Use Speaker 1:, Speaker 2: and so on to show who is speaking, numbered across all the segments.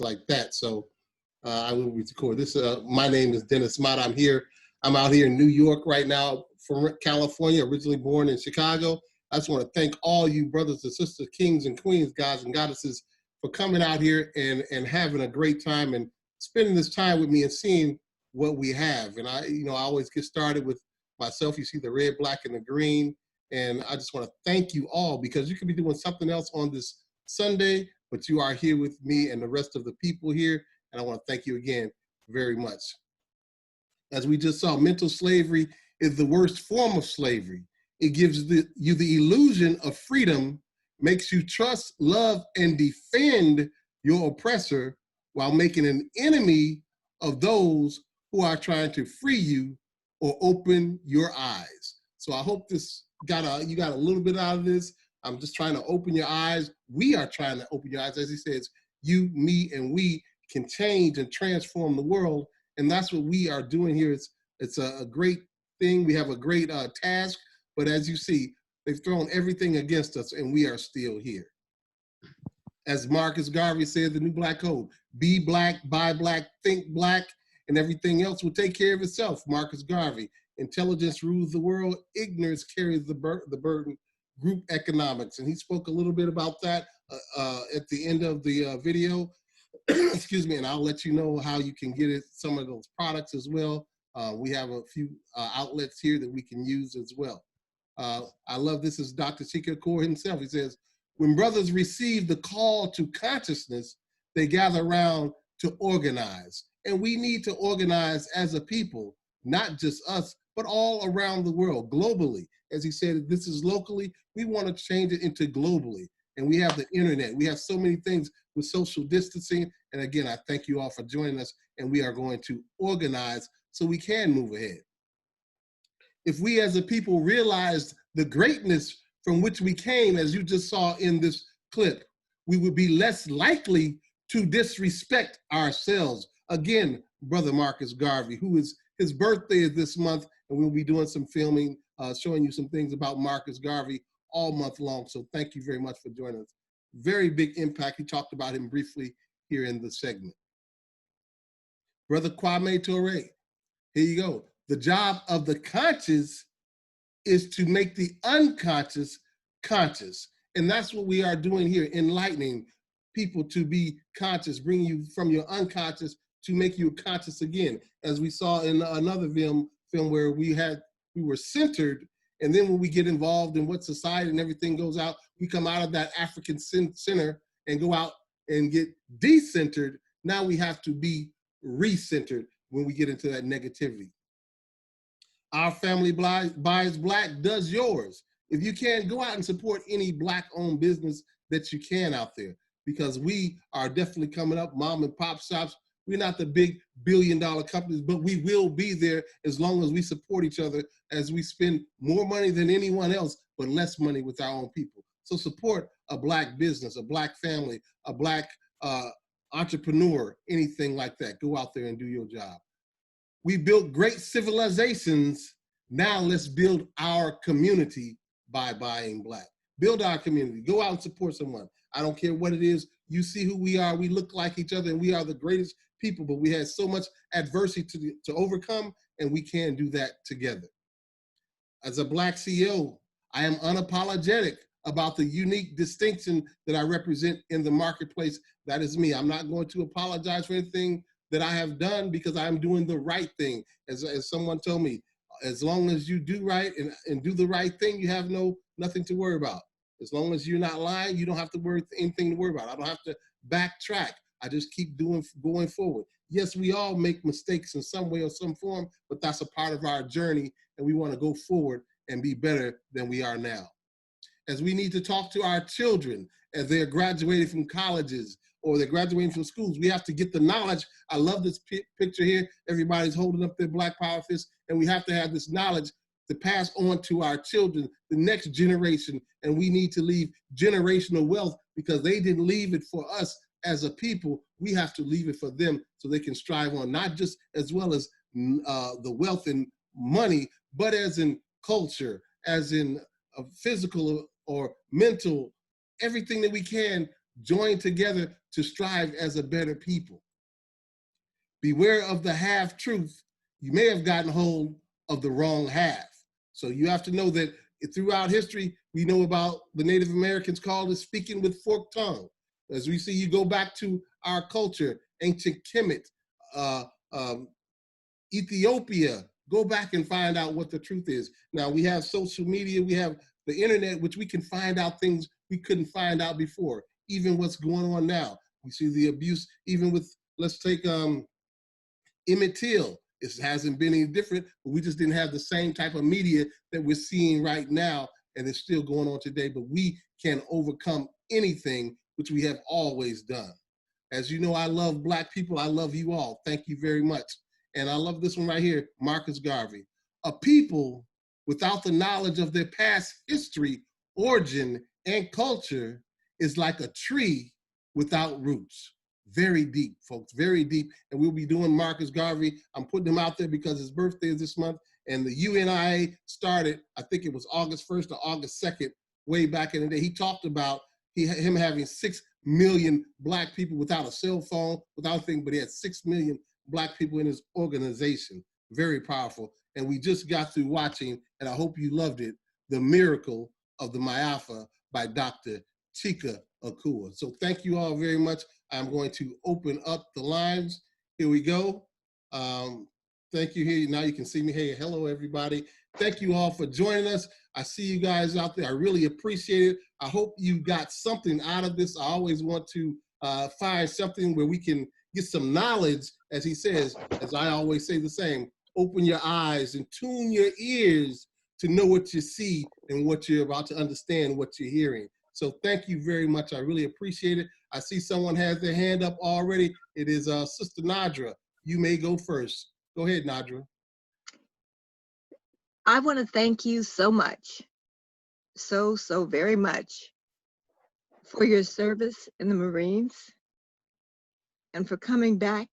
Speaker 1: like that. So I will record this. My name is Dennis Mott. I'm out here in New York right now from California, originally born in Chicago. I just want to thank all you brothers and sisters, kings and queens, gods and goddesses for coming out here and having a great time and spending this time with me and seeing what we have. And I always get started with myself. You see the red, black, and the green. And I just want to thank you all, because you could be doing something else on this Sunday, but you are here with me and the rest of the people here. And I want to thank you again very much. As we just saw, mental slavery is the worst form of slavery. It gives you the illusion of freedom, makes you trust, love, and defend your oppressor while making an enemy of those who are trying to free you or open your eyes. So I hope you got a little bit out of this. I'm just trying to open your eyes. We are trying to open your eyes. As he says, you, me, and we can change and transform the world. And that's what we are doing here. It's a great thing. We have a great task. But as you see, they've thrown everything against us and we are still here. As Marcus Garvey said, the new Black Code, be black, buy black, think black, and everything else will take care of itself. Marcus Garvey. Intelligence rules the world, ignorance carries the burden, group economics. And he spoke a little bit about that at the end of the video. Excuse me, and I'll let you know how you can get some of those products as well. We have a few outlets here that we can use as well. I love this is Dr. Chika Akua himself. He says, when brothers receive the call to consciousness, they gather around to organize. And we need to organize as a people, not just us, but all around the world, globally. As he said, this is locally, we want to change it into globally. And we have the internet. We have so many things with social distancing. And again, I thank you all for joining us, and we are going to organize so we can move ahead. If we as a people realized the greatness from which we came, as you just saw in this clip, we would be less likely to disrespect ourselves. Again, Brother Marcus Garvey, his birthday is this month, and we'll be doing some filming, showing you some things about Marcus Garvey all month long. So thank you very much for joining us. Very big impact. He talked about him briefly here in the segment. Brother Kwame Ture, here you go. The job of the conscious is to make the unconscious conscious. And that's what we are doing here, enlightening people to be conscious, bringing you from your unconscious to make you conscious again. As we saw in another film where we were centered, and then when we get involved in what society and everything goes out, we come out of that African center and go out and get decentered. Now we have to be recentered when we get into that negativity. Our family buys black, does yours. If you can, go out and support any black-owned business that you can out there, because we are definitely coming up, mom and pop shops. We're not the big billion-dollar companies, but we will be there as long as we support each other, as we spend more money than anyone else, but less money with our own people. So support a black business, a black family, a black entrepreneur, anything like that. Go out there and do your job. We built great civilizations. Now let's build our community by buying black. Build our community. Go out and support someone. I don't care what it is. You see who we are. We look like each other, and we are the greatest people, but we had so much adversity to overcome, and we can do that together. As a black CEO, I am unapologetic about the unique distinction that I represent in the marketplace. That is me. I'm not going to apologize for anything that I have done, because I'm doing the right thing. As someone told me, as long as you do right and do the right thing, you have nothing to worry about. As long as you're not lying, you don't have to anything to worry about. I don't have to backtrack. I just keep going forward. Yes, we all make mistakes in some way or some form, but that's a part of our journey, and we want to go forward and be better than we are now. As we need to talk to our children as they're graduating from colleges or they're graduating from schools, we have to get the knowledge. I love this picture here. Everybody's holding up their Black Power fist, and we have to have this knowledge to pass on to our children, the next generation, and we need to leave generational wealth, because they didn't leave it for us as a people. We have to leave it for them so they can strive on, not just as well as the wealth and money, but as in culture, as in physical or mental, everything that we can join together to strive as a better people. Beware of the half-truth. You may have gotten hold of the wrong half. So you have to know that throughout history, we know about the Native Americans called it speaking with forked tongue. As we see, you go back to our culture, ancient Kemet, Ethiopia, go back and find out what the truth is. Now we have social media, we have the internet, which we can find out things we couldn't find out before, even what's going on now. We see the abuse, even with, let's take Emmett Till. It hasn't been any different, but we just didn't have the same type of media that we're seeing right now, and it's still going on today, but we can overcome anything, which we have always done. As you know, I love Black people. I love you all. Thank you very much. And I love this one right here, Marcus Garvey. A people without the knowledge of their past history, origin, and culture is like a tree without roots. Very deep, folks, very deep. And we'll be doing Marcus Garvey. I'm putting him out there because his birthday is this month. And the UNIA started, I think it was August 1st or August 2nd, way back in the day. He talked about him having 6 million Black people without a cell phone, without a thing, but he had 6 million Black people in his organization. Very powerful. And we just got through watching, and I hope you loved it, The Miracle of the MAAFA by Dr. Chika Akua. So thank you all very much. I'm going to open up the lines. Here we go. Thank you. Here now you can see me. Hey, hello everybody. Thank you all for joining us. I see you guys out there. I really appreciate it. I hope you got something out of this. I always want to find something where we can get some knowledge, as he says, as I always say the same, open your eyes and tune your ears to know what you see and what you're about to understand, what you're hearing. So thank you very much. I really appreciate it. I see someone has their hand up already. It is Sister Nadra. You may go first. Go ahead, Nadra.
Speaker 2: I want to thank you so much, so very much for your service in the Marines and for coming back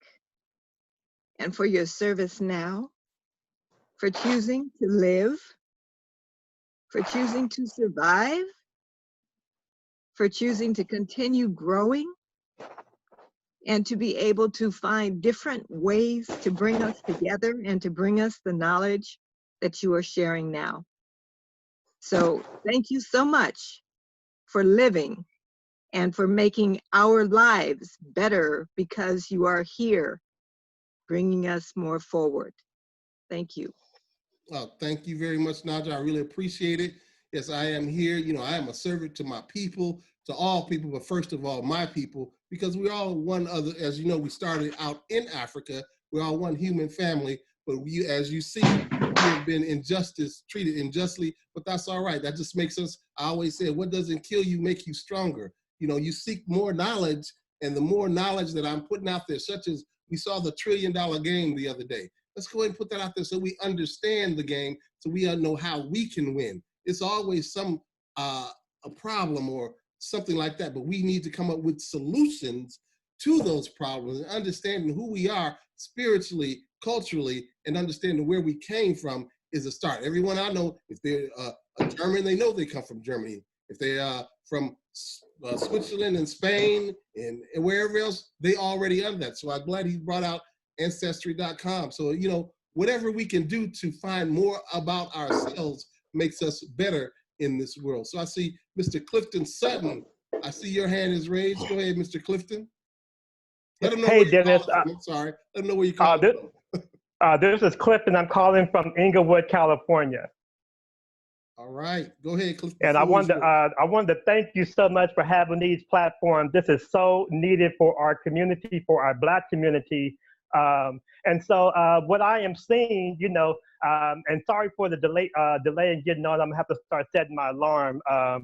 Speaker 2: and for your service now, for choosing to live, for choosing to survive, for choosing to continue growing, and to be able to find different ways to bring us together and to bring us the knowledge that you are sharing now. So thank you so much for living and for making our lives better because you are here bringing us more forward. Thank you.
Speaker 1: Well, thank you very much, Nadja. I really appreciate it. Yes, I am here. You know, I am a servant to my people, to all people, but first of all, my people, because we're all one other. As you know, we started out in Africa. We're all one human family, but we, as you see, we have been treated unjustly, but that's all right. That just makes us, I always say, what doesn't kill you make you stronger. You know, you seek more knowledge, and the more knowledge that I'm putting out there, such as we saw the $1 trillion game the other day. Let's go ahead and put that out there so we understand the game, so we know how we can win. It's always some a problem or something like that, but we need to come up with solutions to those problems and understanding who we are spiritually, culturally, and understanding where we came from is a start. Everyone I know, if they're a German, they know they come from Germany. If they are from Switzerland and Spain and wherever else, they already under that. So I'm glad he brought out Ancestry.com. So, you know, whatever we can do to find more about ourselves makes us better in this world. So I see Mr. Clifton Sutton. I see your hand is raised. Go ahead, Mr. Clifton. Let them know
Speaker 3: hey,
Speaker 1: where you're
Speaker 3: Dennis.
Speaker 1: calling from. I'm sorry. Let them know where you're calling from.
Speaker 3: This is Clifton. I'm calling from Inglewood, California.
Speaker 1: All right. Go ahead, Clifton.
Speaker 3: And I wanted to thank you so much for having these platforms. This is so needed for our community, for our Black community. And so what I am seeing, you know, and sorry for the delay in getting on. I'm gonna have to start setting my alarm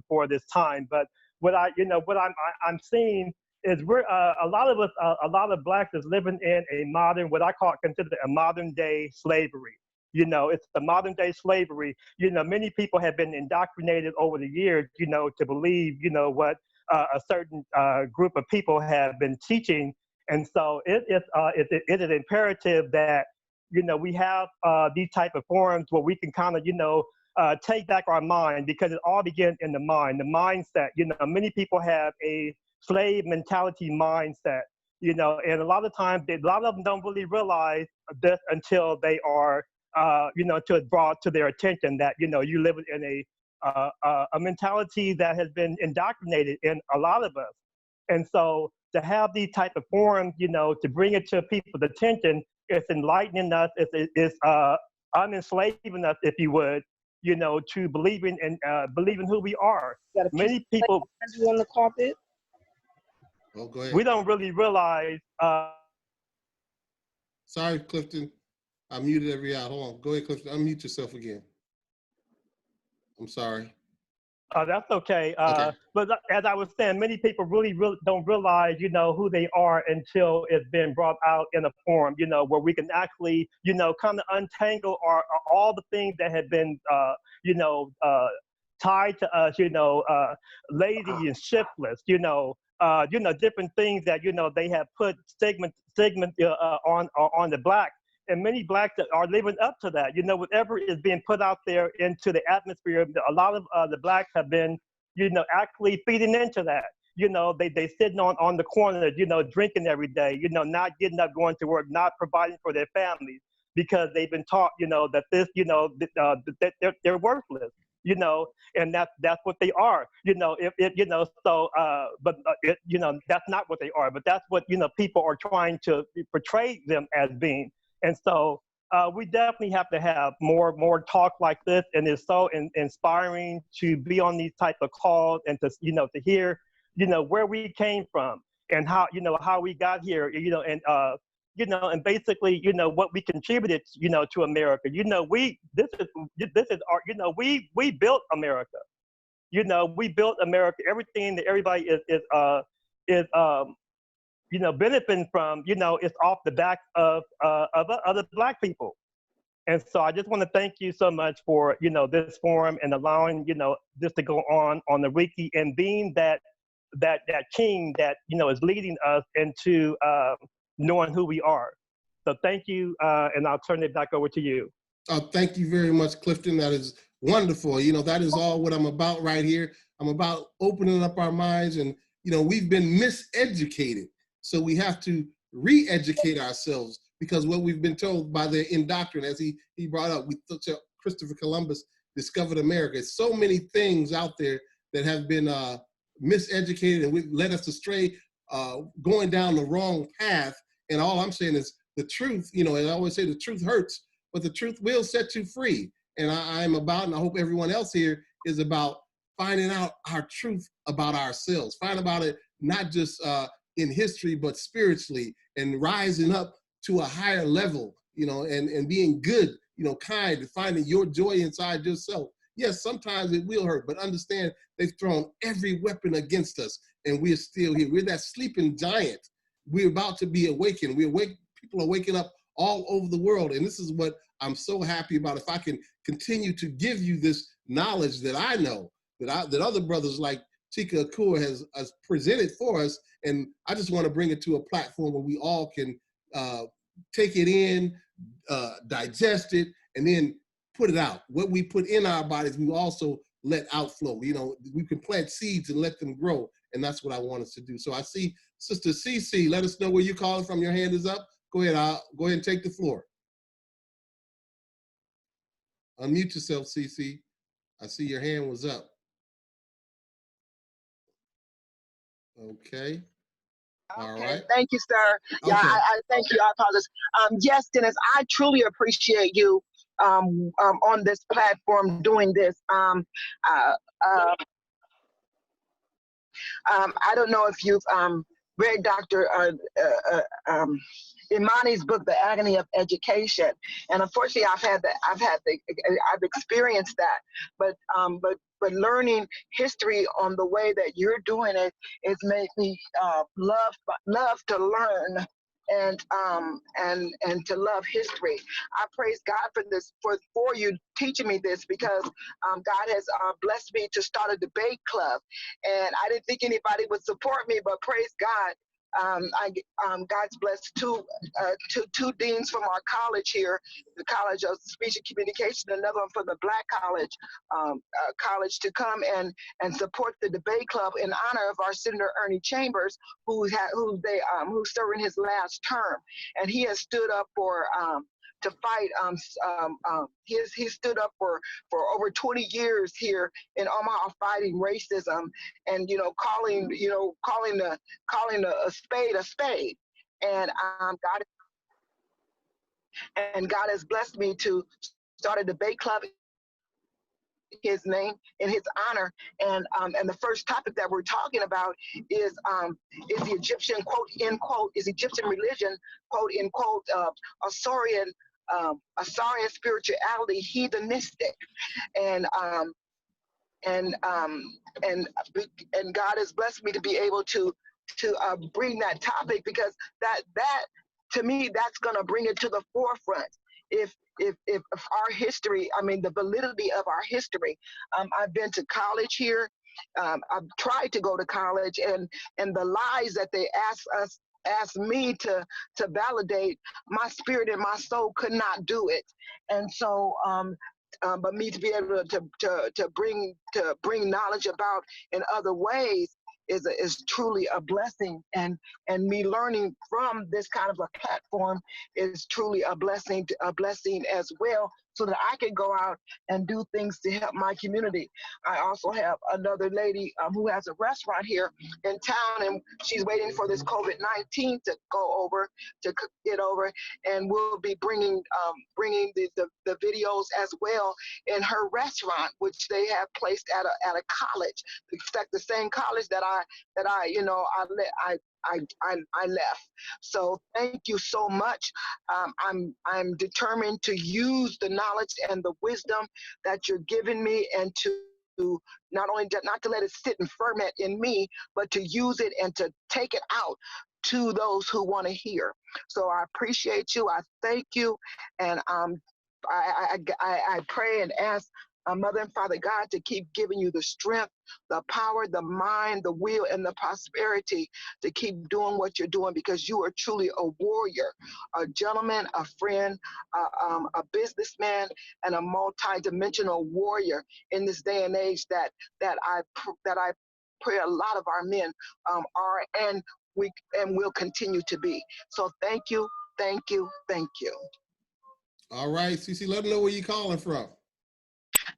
Speaker 3: for this time. But what I'm seeing is a lot of us, a lot of Blacks is living in a modern, what I consider a modern day slavery. You know, it's the modern day slavery. You know, many people have been indoctrinated over the years, you know, to believe, you know, what a certain group of people have been teaching. And so it is imperative that, you know, we have these type of forums where we can kind of, you know, take back our mind, because it all begins in the mind, the mindset. You know, many people have a slave mentality mindset, you know, and a lot of times, a lot of them don't really realize this until they are, you know, until it's brought to their attention that, you know, you live in a mentality that has been indoctrinated in a lot of us. And so to have these type of forums, you know, to bring it to people's attention, it's enlightening us, it's unenslaving us, if you would, you know, to believing who we are. Many people
Speaker 4: on the carpet.
Speaker 1: Oh, go ahead.
Speaker 3: we don't really realize.
Speaker 1: Sorry, Clifton. I muted every out. Hold on. Go ahead, Clifton. Unmute yourself again. I'm sorry.
Speaker 3: That's okay.
Speaker 1: Okay.
Speaker 3: But as I was saying, many people really don't realize, you know, who they are until it's been brought out in a forum, you know, where we can actually, you know, kind of untangle all the things that have been, you know, tied to us, you know, lazy and shiftless, you know, different things that, you know, they have put stigma on the black. And many blacks are living up to that. You know, whatever is being put out there into the atmosphere, a lot of the blacks have been, you know, actually feeding into that. You know, they sitting on the corner, you know, drinking every day, you know, not getting up, going to work, not providing for their families because they've been taught, you know, that this, you know, that they're worthless. You know, and that's what they are. You know, you know, so you know, that's not what they are, but that's what, you know, people are trying to portray them as being. And so we definitely have to have more talk like this, and it's so inspiring to be on these type of calls and to, you know, to hear, you know, where we came from and how, you know, how we got here, you know, and you know, and basically, you know, what we contributed, you know, to America. You know, this is our, you know, we built America. You know, we built America. Everything that everybody is you know, benefiting from, you know, it's off the back of other black people. And so I just want to thank you so much for, you know, this forum and allowing, you know, this to go on the wiki and being that king that, you know, is leading us into knowing who we are. So thank you, and I'll turn it back over to you.
Speaker 1: Thank you very much, Clifton. That is wonderful. You know, that is all what I'm about right here. I'm about opening up our minds, and, you know, we've been miseducated. So we have to re-educate ourselves, because what we've been told by the indoctrination, as he brought up, Christopher Columbus discovered America. So many things out there that have been miseducated and led us astray, going down the wrong path. And all I'm saying is the truth, you know, and I always say the truth hurts, but the truth will set you free. And I'm about, and I hope everyone else here is about, finding out our truth about ourselves, find about it, not just in history, but spiritually, and rising up to a higher level, you know, and being good, you know, kind, finding your joy inside yourself. Yes, sometimes it will hurt, but understand they've thrown every weapon against us and we're still here. We're that sleeping giant. We're about to be awakened. People are waking up all over the world. And this is what I'm so happy about. If I can continue to give you this knowledge that I know, that other brothers like Chika Akua has presented for us, and I just want to bring it to a platform where we all can take it in, digest it, and then put it out. What we put in our bodies, we also let outflow. You know, we can plant seeds and let them grow, and that's what I want us to do. So I see Sister CC. Let us know where you're calling from. Your hand is up. Go ahead. Go ahead and take the floor. Unmute yourself, CC. I see your hand was up. Okay. All right.
Speaker 4: Thank you, sir. Yeah,
Speaker 1: Okay.
Speaker 4: I thank you. I apologize. Yes, Dennis, I truly appreciate you on this platform doing this. I don't know if you've read Dr. Imani's book, The Agony of Education, and unfortunately, I've experienced that. But learning history on the way that you're doing it has made me love to learn and to love history. I praise God for this, for you teaching me this, because God has blessed me to start a debate club, and I didn't think anybody would support me, but praise God. God's blessed two deans from our college here, the College of Speech and Communication, another one for the Black college to come and support the debate club in honor of our Senator Ernie Chambers, who's serving his last term, and he has stood up for to fight. He stood up for over 20 years here in Omaha, fighting racism, and calling a spade a spade. And God has blessed me to start a debate club in his name, in his honor, and the first topic that we're talking about is the Egyptian, quote end quote, is Egyptian religion, quote end quote, Assyrian spirituality, heathenistic, and God has blessed me to be able to bring that topic, because that to me, that's going to bring it to the forefront. If our history, I mean, the validity of our history. I've been to college here. I've tried to go to college, and the lies that they asked me to validate, my spirit and my soul could not do it. And so but me to be able to bring knowledge about in other ways is truly a blessing, and me learning from this kind of a platform is truly a blessing as well, so that I can go out and do things to help my community. I also have another lady who has a restaurant here in town, and she's waiting for this COVID-19 to get over, and we'll be bringing the videos as well in her restaurant, which they have placed at a college. In fact, the same college that I left. So thank you so much. I'm determined to use the knowledge and the wisdom that you're giving me, and to not to let it sit and ferment in me, but to use it and to take it out to those who want to hear. So I appreciate you. I thank you, and I pray and ask Mother and Father God to keep giving you the strength, the power, the mind, the will, and the prosperity to keep doing what you're doing, because you are truly a warrior, a gentleman, a friend, a businessman, and a multi-dimensional warrior in this day and age that I pray a lot of our men are and will continue to be. So thank you, thank you, thank you.
Speaker 1: All right, Cece, let them know where you're calling from.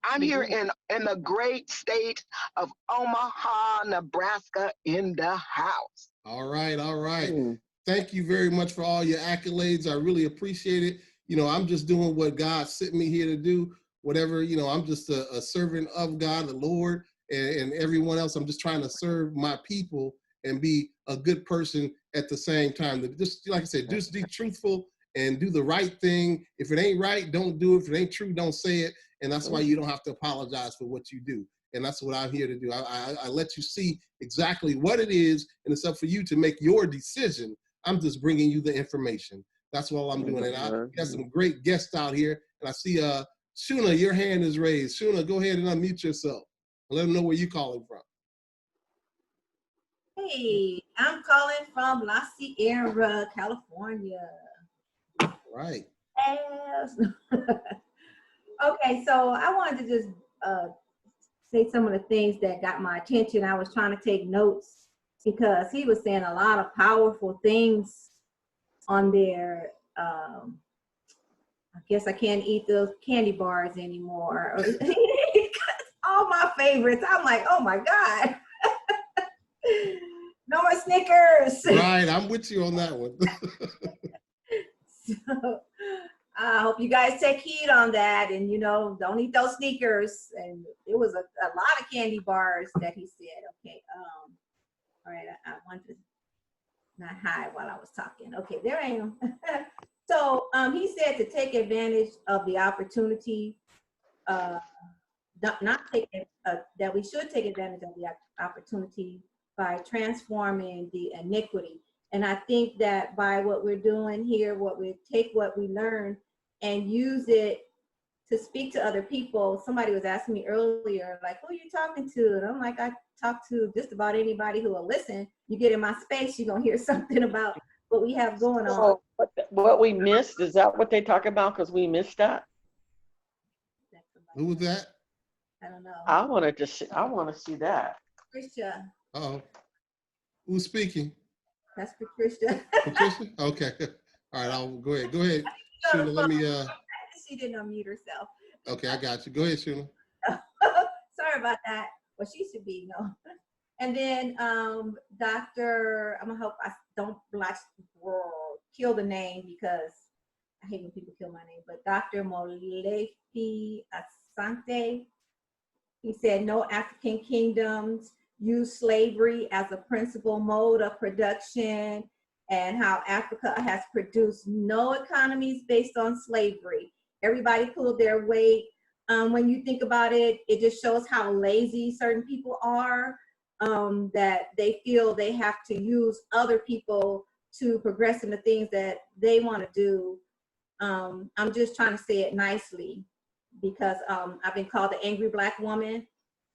Speaker 4: I'm here in the great state of Omaha, Nebraska, in the house.
Speaker 1: All right, all right. Thank you very much for all your accolades. I really appreciate it. I'm just doing what God sent me here to do. Whatever, I'm just a servant of God, the Lord, and everyone else. I'm just trying to serve my people and be a good person at the same time. Just like I said, just be truthful and do the right thing. If it ain't right, don't do it. If it ain't true, don't say it. And that's why you don't have to apologize for what you do. And that's what I'm here to do. I let you see exactly what it is, and it's up for you to make your decision. I'm just bringing you the information. That's all I'm doing. And I got some great guests out here. And I see Shuna, your hand is raised. Shuna, go ahead and unmute yourself. Let them know where you're calling from.
Speaker 5: Hey, I'm calling from La Sierra, California.
Speaker 1: Right.
Speaker 5: Yes. Okay, so I wanted to just say some of the things that got my attention. I was trying to take notes because he was saying a lot of powerful things on there. I guess I can't eat those candy bars anymore. All my favorites. I'm like, oh my God. No more Snickers.
Speaker 1: Right, I'm with you on that one.
Speaker 5: So I hope you guys take heed on that, and don't eat those Snickers. And it was a lot of candy bars that he said. Okay, all right, I wanted to not hide while I was talking. Okay, there I am. So he said to take advantage of the opportunity, that we should take advantage of the opportunity by transforming the iniquity. And I think that by what we're doing here, what we learn and use it to speak to other people. Somebody was asking me earlier, like, who are you talking to? And I'm like, I talk to just about anybody who will listen. You get in my space, you're gonna hear something about what we have going on.
Speaker 6: So what we missed, is that what they talk about? Because we missed that.
Speaker 1: Who was that?
Speaker 5: I don't know.
Speaker 6: I want to see that.
Speaker 5: Patricia.
Speaker 1: Uh-oh. Who's speaking?
Speaker 5: That's Patricia.
Speaker 1: Patricia? Okay. All right, I'll go ahead. Go ahead. Shuna, let me
Speaker 5: She didn't unmute herself.
Speaker 1: okay, I got you. Go ahead, Shuna.
Speaker 5: Sorry about that. Well, she should be, no. And then Dr. I'm gonna hope I don't kill the name, because I hate when people kill my name, but Dr. Molefi Asante, he said no African kingdoms use slavery as a principal mode of production, and how Africa has produced no economies based on slavery. Everybody pulled their weight. When you think about it, it just shows how lazy certain people are, that they feel they have to use other people to progress in the things that they want to do. I'm just trying to say it nicely, because I've been called the angry Black woman.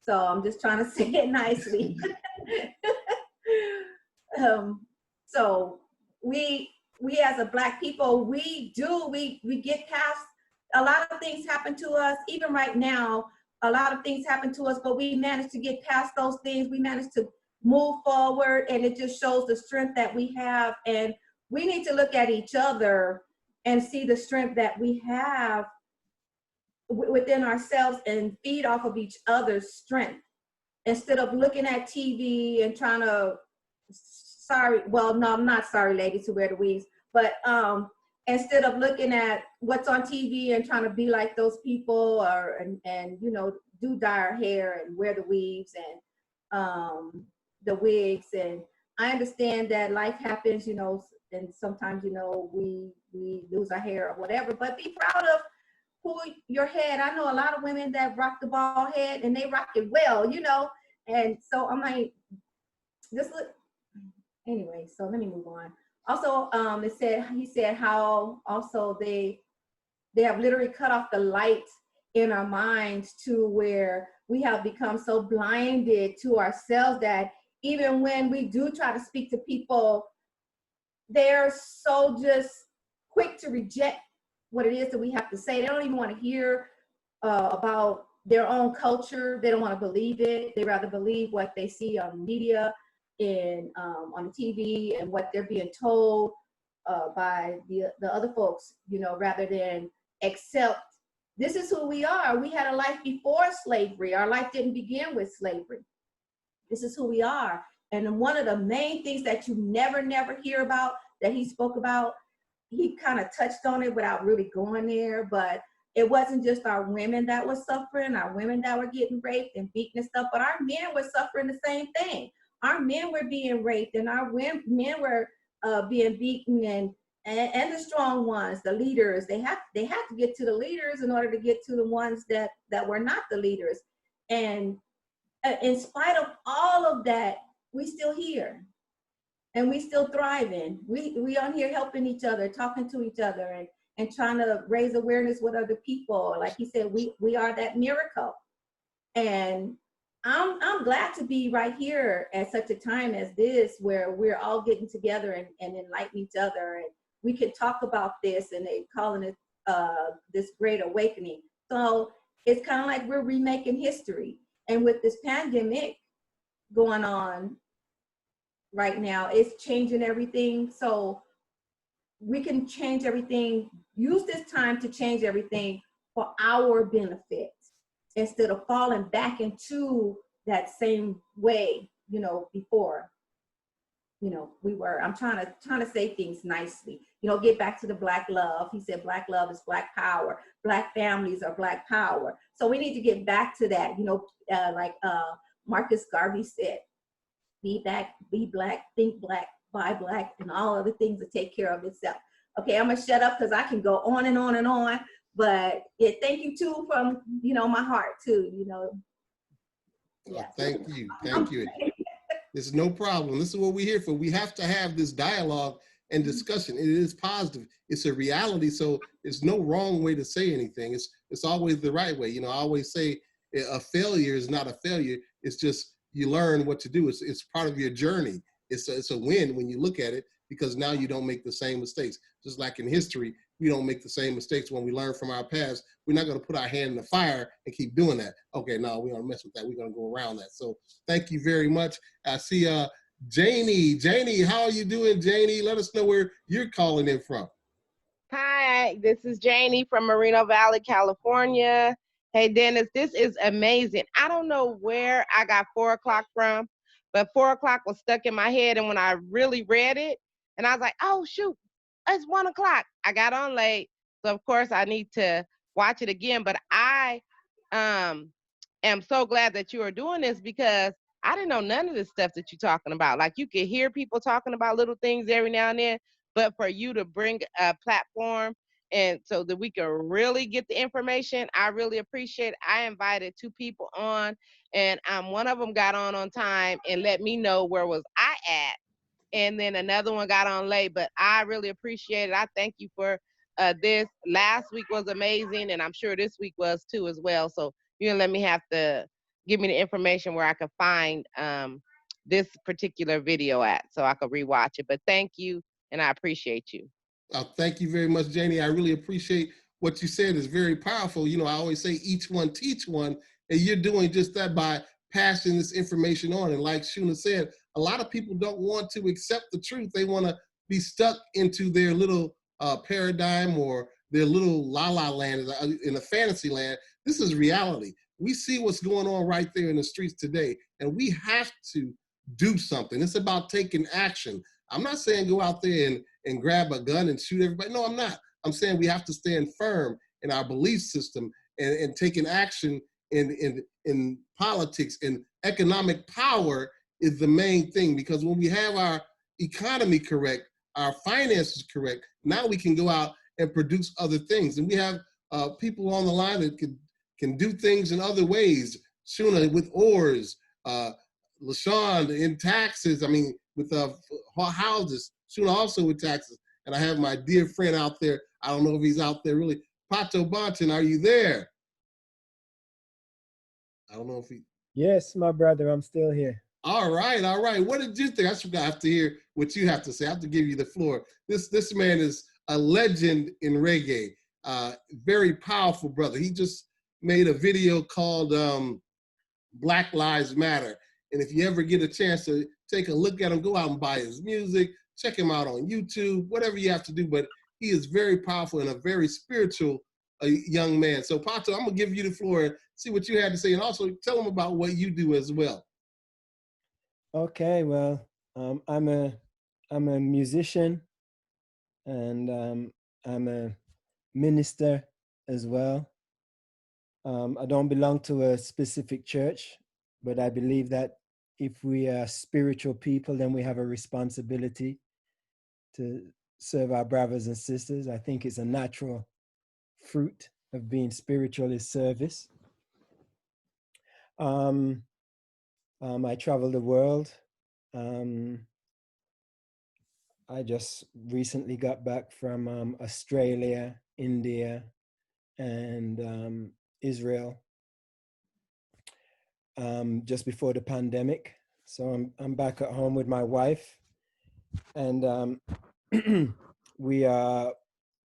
Speaker 5: So I'm just trying to say it nicely. So we as a Black people, we get past, a lot of things happen to us. Even right now, a lot of things happen to us, but we managed to get past those things. We managed to move forward, and it just shows the strength that we have. And we need to look at each other and see the strength that we have within ourselves and feed off of each other's strength, instead of looking at TV and trying to, no, I'm not sorry, ladies who wear the weaves, but instead of looking at what's on TV and trying to be like those people, and you know, dye our hair and wear the weaves and the wigs. And I understand that life happens, you know, and sometimes, you know, we lose our hair or whatever, but be proud of who your head. I know a lot of women that rock the bald head, and they rock it well, you know. And so I'm like, just look. Anyway, so let me move on. Also, he said how also they have literally cut off the light in our minds, to where we have become so blinded to ourselves that even when we do try to speak to people, they're so just quick to reject what it is that we have to say. They don't even want to hear about their own culture. They don't want to believe it. They rather believe what they see on media and on TV, and what they're being told by the other folks, you know, rather than accept this is who we are. We had a life before slavery. Our life didn't begin with slavery. This is who we are. And one of the main things that you never hear about, that he spoke about, he kind of touched on it without really going there, but it wasn't just our women that were suffering, our women that were getting raped and beaten and stuff, but our men were suffering the same thing. Our men were being raped, and our men were being beaten, and the strong ones, the leaders, they had to get to the leaders in order to get to the ones that were not the leaders. And in spite of all of that, we still here, and we still thriving. We on here helping each other, talking to each other, and trying to raise awareness with other people. Like he said, we are that miracle. And I'm glad to be right here at such a time as this, where we're all getting together and enlightening each other, and we can talk about this, and they calling it this great awakening. So it's kind of like we're remaking history. And with this pandemic going on right now, it's changing everything. So we can change everything, use this time to change everything for our benefit, instead of falling back into that same way, you know, before, you know, we were. I'm trying to say things nicely, you know, get back to the Black love. He said Black love is Black power. Black families are Black power. So we need to get back to that, you know, like Marcus Garvey said, be Black, think Black, buy Black, and all other things to take care of itself. Okay, I'm gonna shut up because I can go on and on and on. But yeah, thank you too, from, you know, my heart too, you know.
Speaker 1: Yeah. Thank you. It's no problem. This is what we're here for. We have to have this dialogue, and discussion. It is positive. It's a reality. So there's no wrong way to say anything. It's always the right way. You know, I always say a failure is not a failure. It's just you learn what to do. It's part of your journey. It's a win when you look at it, because now you don't make the same mistakes. Just like in history, we don't make the same mistakes when we learn from our past. We're not going to put our hand in the fire and keep doing that. Okay, no, we don't mess with that. We're going to go around that. So thank you very much. I see Janie. Janie, how are you doing, Janie? Let us know where you're calling in from.
Speaker 7: Hi, this is Janie from Moreno Valley, California. Hey, Dennis, this is amazing. I don't know where I got 4 o'clock from, but 4 o'clock was stuck in my head. And when I really read it, and I was like, oh, shoot, it's 1 o'clock. I got on late. So, of course, I need to watch it again. But I am so glad that you are doing this, because I didn't know none of this stuff that you're talking about. Like, you could hear people talking about little things every now and then, but for you to bring a platform and so that we can really get the information, I really appreciate it. I invited 2 people on, and one of them got on time and let me know where was I at. And then another one got on late, but I really appreciate it. I thank you for this. Last week was amazing, and I'm sure this week was too as well. So you're gonna let me have to give me the information where I can find this particular video at, so I could rewatch it. But thank you, and I appreciate you.
Speaker 1: Thank you very much, Janie. I really appreciate what you said. It's very powerful. You know, I always say each one teach one, and you're doing just that by passing this information on. And like Shuna said, a lot of people don't want to accept the truth. They want to be stuck into their little paradigm or their little la-la land in a fantasy land. This is reality. We see what's going on right there in the streets today, and we have to do something. It's about taking action. I'm not saying go out there and grab a gun and shoot everybody. No, I'm not. I'm saying we have to stand firm in our belief system and taking action in politics. And economic power is the main thing, because when we have our economy correct, our finances correct, now we can go out and produce other things. And we have people on the line that can do things in other ways. Shuna with oars, LaShawn in taxes, I mean, with houses, Shuna also with taxes. And I have my dear friend out there, I don't know if he's out there really, Pato Bonton, are you there? I don't know if he...
Speaker 8: Yes, my brother, I'm still here.
Speaker 1: All right, all right. What did you think? I have to hear what you have to say. I have to give you the floor. This man is a legend in reggae, very powerful brother. He just made a video called Black Lives Matter. And if you ever get a chance to take a look at him, go out and buy his music, check him out on YouTube, whatever you have to do. But he is very powerful and a very spiritual young man. So Pato, I'm gonna give you the floor and see what you had to say, and also tell him about what you do as well.
Speaker 8: Okay, well, I'm a musician, and I'm a minister as well. I don't belong to a specific church, but I believe that if we are spiritual people, then we have a responsibility to serve our brothers and sisters. I think it's a natural fruit of being spiritual is service. I travel the world. I just recently got back from Australia, India, and Israel, just before the pandemic. So I'm back at home with my wife, and we are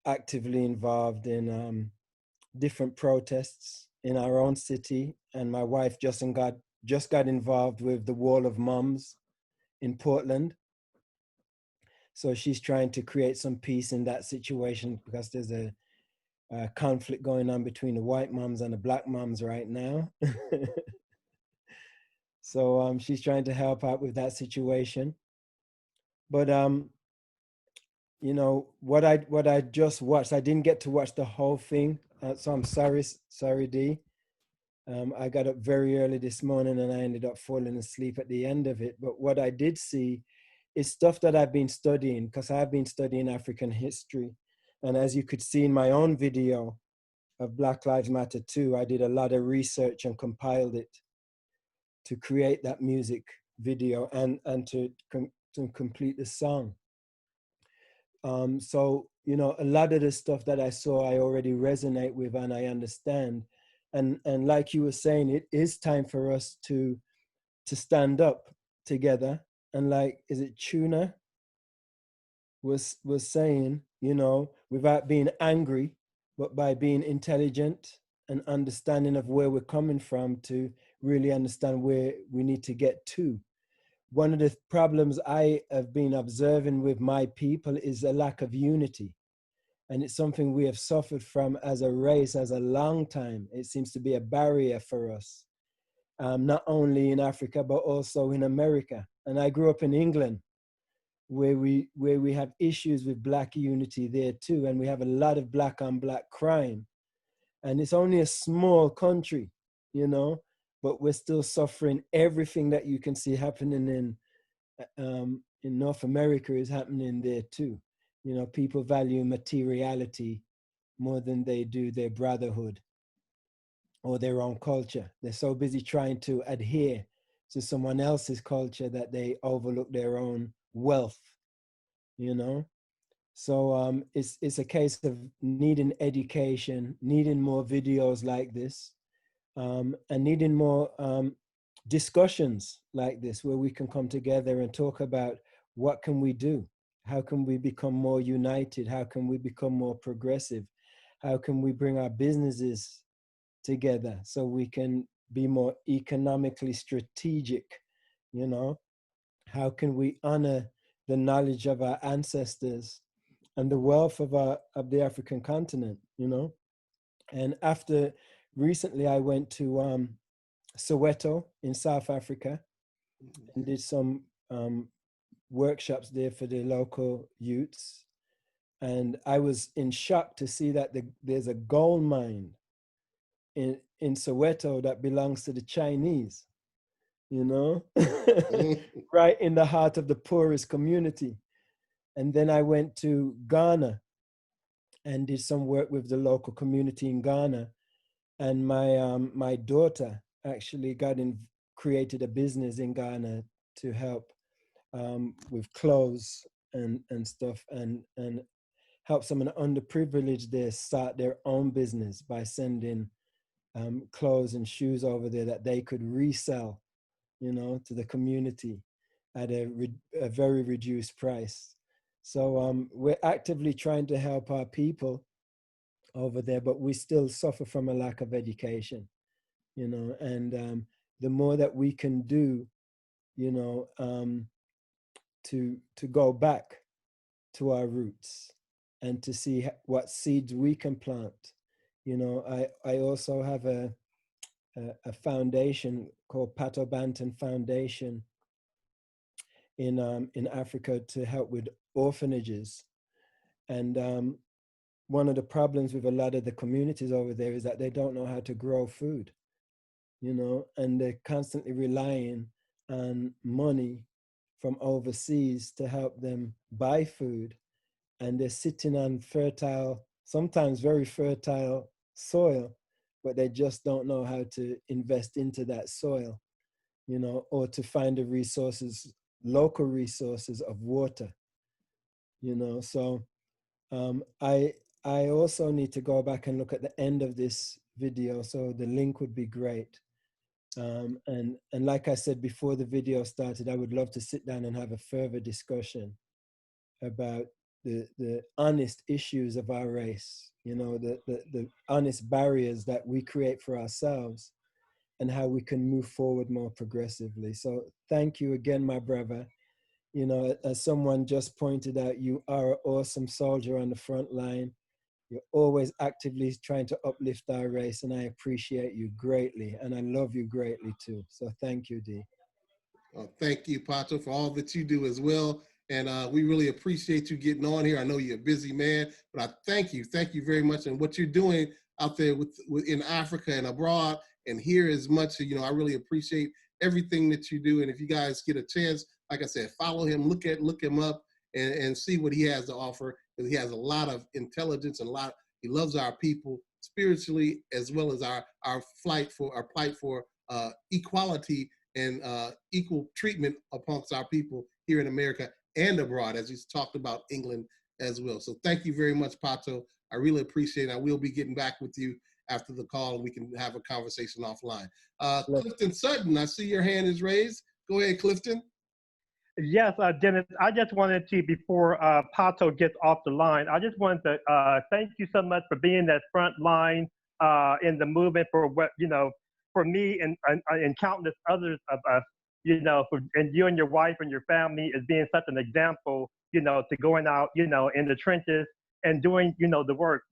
Speaker 8: actively involved in different protests in our own city. And my wife just got involved with the Wall of Moms in Portland. So she's trying to create some peace in that situation, because there's a conflict going on between the white moms and the black moms right now. So she's trying to help out with that situation. But you know, what I just watched, I didn't get to watch the whole thing, so I'm sorry, D. I got up very early this morning and I ended up falling asleep at the end of it. But what I did see is stuff that I've been studying, because I've been studying African history. And as you could see in my own video of Black Lives Matter 2, I did a lot of research and compiled it to create that music video and to complete the song. So, you know, a lot of the stuff that I saw, I already resonate with and I understand. And like you were saying, it is time for us to stand up together. And like, is it Tuna was saying, you know, without being angry, but by being intelligent and understanding of where we're coming from to really understand where we need to get to. One of the problems I have been observing with my people is a lack of unity. And it's something we have suffered from as a race as a long time. It seems to be a barrier for us, not only in Africa, but also in America. And I grew up in England, where we have issues with Black unity there too. And we have a lot of Black on Black crime. And it's only a small country, you know, but we're still suffering. Everything that you can see happening in North America is happening there too. You know, people value materiality more than they do their brotherhood or their own culture. They're so busy trying to adhere to someone else's culture that they overlook their own wealth, you know? So it's a case of needing education, needing more videos like this, and needing more discussions like this where we can come together and talk about what can we do? How can we become more united? How can we become more progressive? How can we bring our businesses together so we can be more economically strategic, you know? How can we honor the knowledge of our ancestors and the wealth of the African continent, you know? And after recently I went to Soweto in South Africa and did some workshops there for the local youths. And I was in shock to see that there's a gold mine in Soweto that belongs to the Chinese, you know, right in the heart of the poorest community. And then I went to Ghana and did some work with the local community in Ghana. And my daughter actually created a business in Ghana to help with clothes and stuff and help some of the underprivileged there start their own business by sending clothes and shoes over there that they could resell, you know, to the community at a very reduced price. So we're actively trying to help our people over there, but we still suffer from a lack of education, you know, and the more that we can do, you know, to go back to our roots and to see what seeds we can plant. You know, I also have a foundation called Pato Banton Foundation in Africa to help with orphanages. And one of the problems with a lot of the communities over there is that they don't know how to grow food, you know, and they're constantly relying on money from overseas to help them buy food. And they're sitting on fertile, sometimes very fertile soil, but they just don't know how to invest into that soil, you know, or to find the resources, local resources of water, you know. So I also need to go back and look at the end of this video, so the link would be great. And like I said before the video started, I would love to sit down and have a further discussion about the honest issues of our race, you know, the honest barriers that we create for ourselves and how we can move forward more progressively. So thank you again, my brother. You know, as someone just pointed out, you are an awesome soldier on the front line. You're always actively trying to uplift our race, and I appreciate you greatly, and I love you greatly too. So thank you, D.
Speaker 1: Thank you, Pato, for all that you do as well. And we really appreciate you getting on here. I know you're a busy man, but I thank you very much. And what you're doing out there in Africa and abroad and here as much, you know, I really appreciate everything that you do. And if you guys get a chance, like I said, follow him, look him up and see what he has to offer. Because he has a lot of intelligence and he loves our people spiritually, as well as our plight for equality and equal treatment amongst our people here in America and abroad, as he's talked about England as well. So thank you very much, Pato. I really appreciate it. I will be getting back with you after the call, and we can have a conversation offline. Clifton Sutton, I see your hand is raised. Go ahead, Clifton.
Speaker 3: Yes, Dennis, I just wanted to, before Pato gets off the line, I just wanted to thank you so much for being that front line in the movement for what, for me and countless others of us, and you and your wife and your family as being such an example, to going out, in the trenches and doing, the work,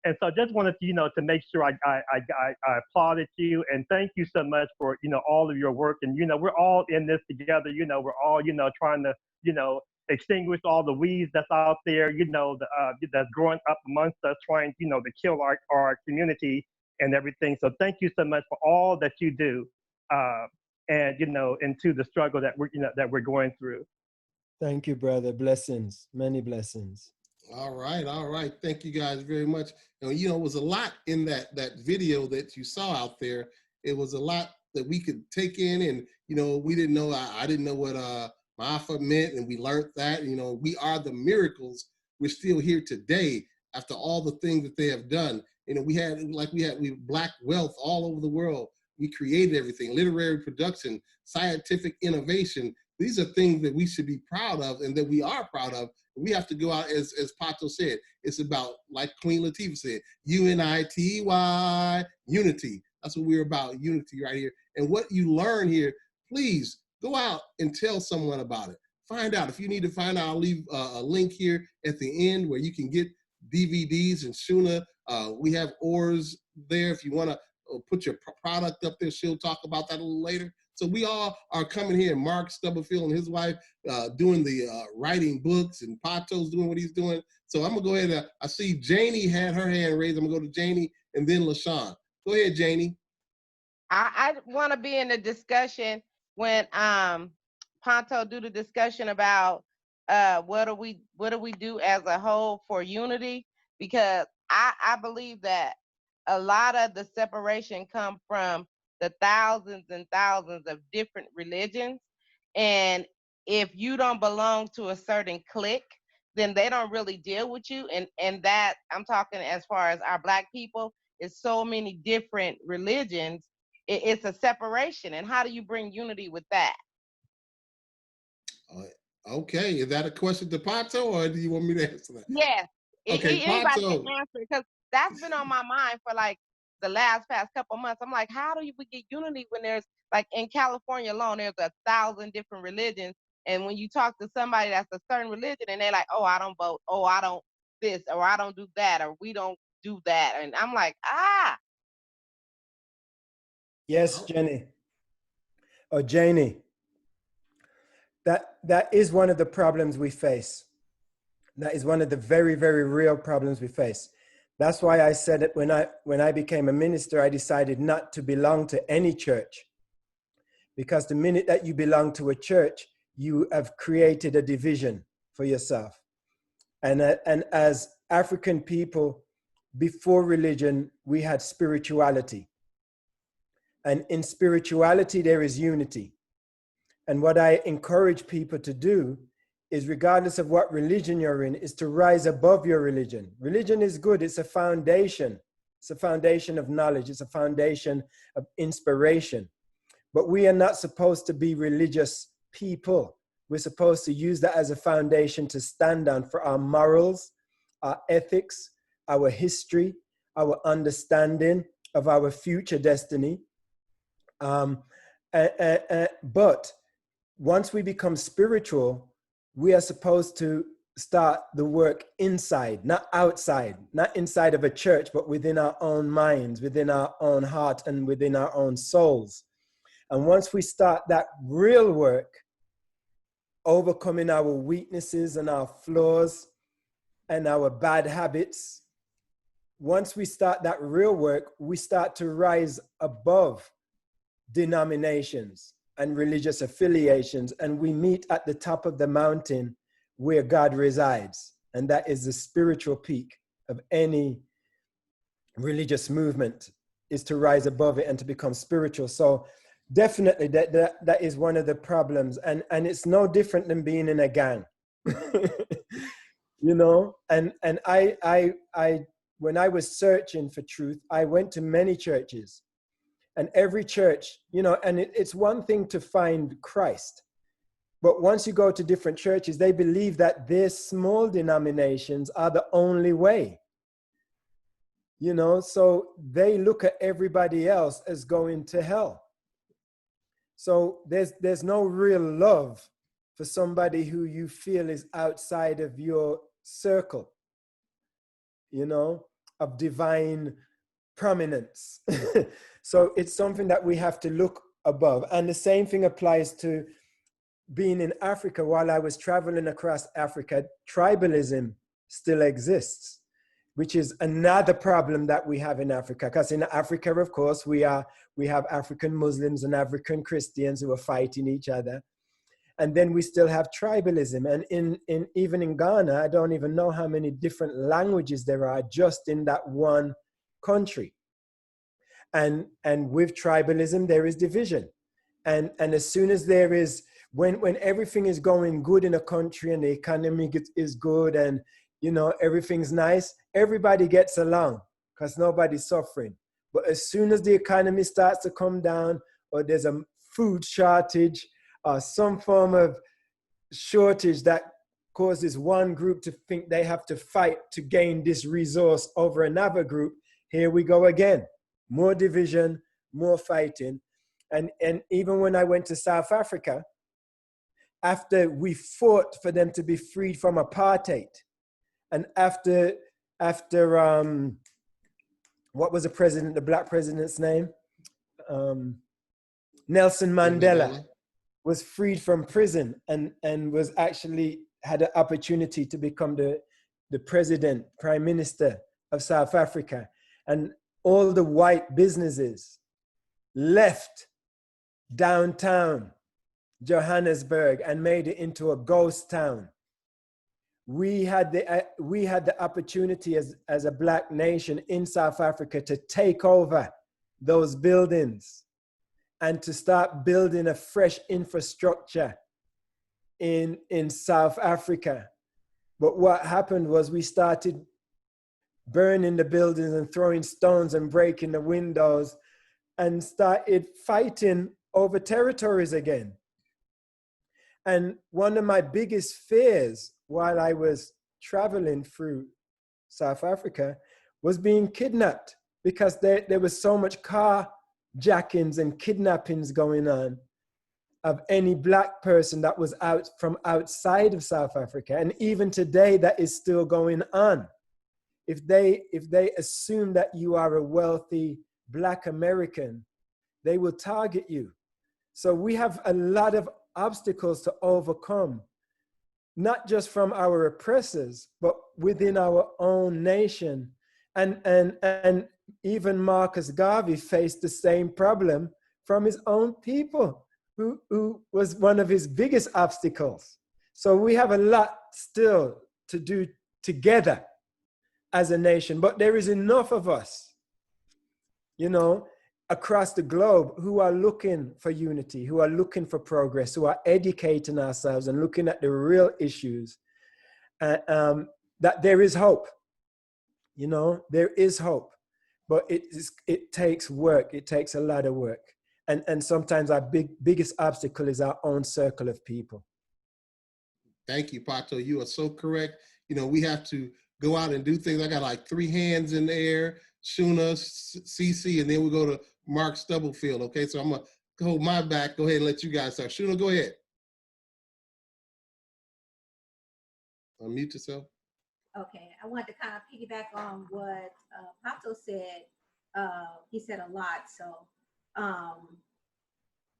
Speaker 3: and so just wanted to, to make sure I applauded you and thank you so much for, all of your work. And, we're all in this together, we're all, trying to, extinguish all the weeds that's out there, that's growing up amongst us, trying, to kill our community and everything. So thank you so much for all that you do, and, into the struggle that we're going through.
Speaker 8: Thank you, brother. Blessings, many blessings.
Speaker 1: All right. Thank you guys very much. It was a lot in that video that you saw out there. It was a lot that we could take in, and we didn't know. I didn't know what MAAFA meant, and we learned that. We are the miracles. We're still here today after all the things that they have done. We had Black wealth all over the world. We created everything: literary production, scientific innovation. These are things that we should be proud of, and that we are proud of. We have to go out, as Pato said, it's about, like Queen Latifah said, UNITY, unity. That's what we're about, unity right here. And what you learn here, please go out and tell someone about it. Find out. If you need to find out, I'll leave a link here at the end where you can get DVDs and Shuna. We have oars there if you want to put your product up there. She'll talk about that a little later. So we all are coming here. Mark Stubblefield and his wife doing the writing books, and Pato's doing what he's doing. So I'm going to go ahead. I see Janie had her hand raised. I'm going to go to Janie and then LaShawn. Go ahead, Janie.
Speaker 7: I want to be in the discussion when Pato do the discussion about what do we do as a whole for unity, because I believe that a lot of the separation come from the thousands and thousands of different religions. And if you don't belong to a certain clique, then they don't really deal with you. And that, I'm talking as far as our Black people, is so many different religions. It's a separation. And how do you bring unity with that?
Speaker 1: Okay, is that a question to Pato, or do you want me to answer that?
Speaker 7: Yes.
Speaker 1: Okay,
Speaker 7: Anybody
Speaker 1: Pato.
Speaker 7: can answer, because that's been on my mind for like the past couple months. I'm like, how do we get unity when there's, like, in California alone, there's 1,000 different religions. And when you talk to somebody that's a certain religion and they're like, oh, I don't vote, oh, I don't this, or I don't do that, or we don't do that. And I'm like,
Speaker 8: Yes, Jenny. Or Janie. That is one of the problems we face. That is one of the very, very real problems we face. That's why I said that when I became a minister, I decided not to belong to any church. Because the minute that you belong to a church, you have created a division for yourself. And as African people, before religion, we had spirituality. And in spirituality, there is unity. And what I encourage people to do is, regardless of what religion you're in, is to rise above your religion. Religion is good. It's a foundation. It's a foundation of knowledge. It's a foundation of inspiration. But we are not supposed to be religious people. We're supposed to use that as a foundation to stand on for our morals, our ethics, our history, our understanding of our future destiny. But once we become spiritual, we are supposed to start the work inside, not outside, not inside of a church, but within our own minds, within our own heart, and within our own souls. And once we start that real work, overcoming our weaknesses and our flaws and our bad habits, once we start that real work, we start to rise above denominations and religious affiliations, and we meet at the top of the mountain where God resides. And that is the spiritual peak of any religious movement, is to rise above it and to become spiritual. So definitely that is one of the problems. And it's no different than being in a gang. you know, and I when I was searching for truth, I went to many churches, and every church, you know, and it's one thing to find Christ, but once you go to different churches, they believe that their small denominations are the only way, you know, so they look at everybody else as going to hell. So there's no real love for somebody who you feel is outside of your circle, you know, of divine prominence. So it's something that we have to look above. And the same thing applies to being in Africa. While I was traveling across Africa, tribalism still exists, which is another problem that we have in Africa. Because in Africa, of course, we have African Muslims and African Christians who are fighting each other. And then we still have tribalism. And even in Ghana, I don't even know how many different languages there are just in that one country. And with tribalism, there is division. And as soon as there is, when everything is going good in a country and the economy is good and, you know, everything's nice, everybody gets along because nobody's suffering. But as soon as the economy starts to come down, or there's a food shortage or some form of shortage that causes one group to think they have to fight to gain this resource over another group, here we go again. More division, more fighting. And even when I went to South Africa, after we fought for them to be freed from apartheid, and after what was the black president's name? Nelson Mandela was freed from prison and was actually had an opportunity to become the president, prime minister of South Africa. And all the white businesses left downtown Johannesburg and made it into a ghost town. We had the opportunity as a black nation in South Africa to take over those buildings and to start building a fresh infrastructure in South Africa. But what happened was we started burning the buildings and throwing stones and breaking the windows and started fighting over territories again. And one of my biggest fears while I was traveling through South Africa was being kidnapped, because there was so much carjackings and kidnappings going on of any black person that was out from outside of South Africa. And even today, that is still going on. If they assume that you are a wealthy black American, they will target you. So we have a lot of obstacles to overcome, not just from our oppressors, but within our own nation. And even Marcus Garvey faced the same problem from his own people, who was one of his biggest obstacles. So we have a lot still to do together as a nation, but there is enough of us, you know, across the globe who are looking for unity, who are looking for progress, who are educating ourselves and looking at the real issues, that there is hope. You know, there is hope, but it takes work. It takes a lot of work. And sometimes our biggest obstacle is our own circle of people.
Speaker 1: Thank you, Pato. You are so correct. You know, we have to go out and do things. I got like 3 hands in the air, Shuna, CC, and then we go to Mark Stubblefield. Okay, so I'm going to hold my back. Go ahead and let you guys start. Shuna, go ahead. Unmute yourself.
Speaker 5: Okay, I wanted to kind of piggyback on what Pato said. He said a lot, so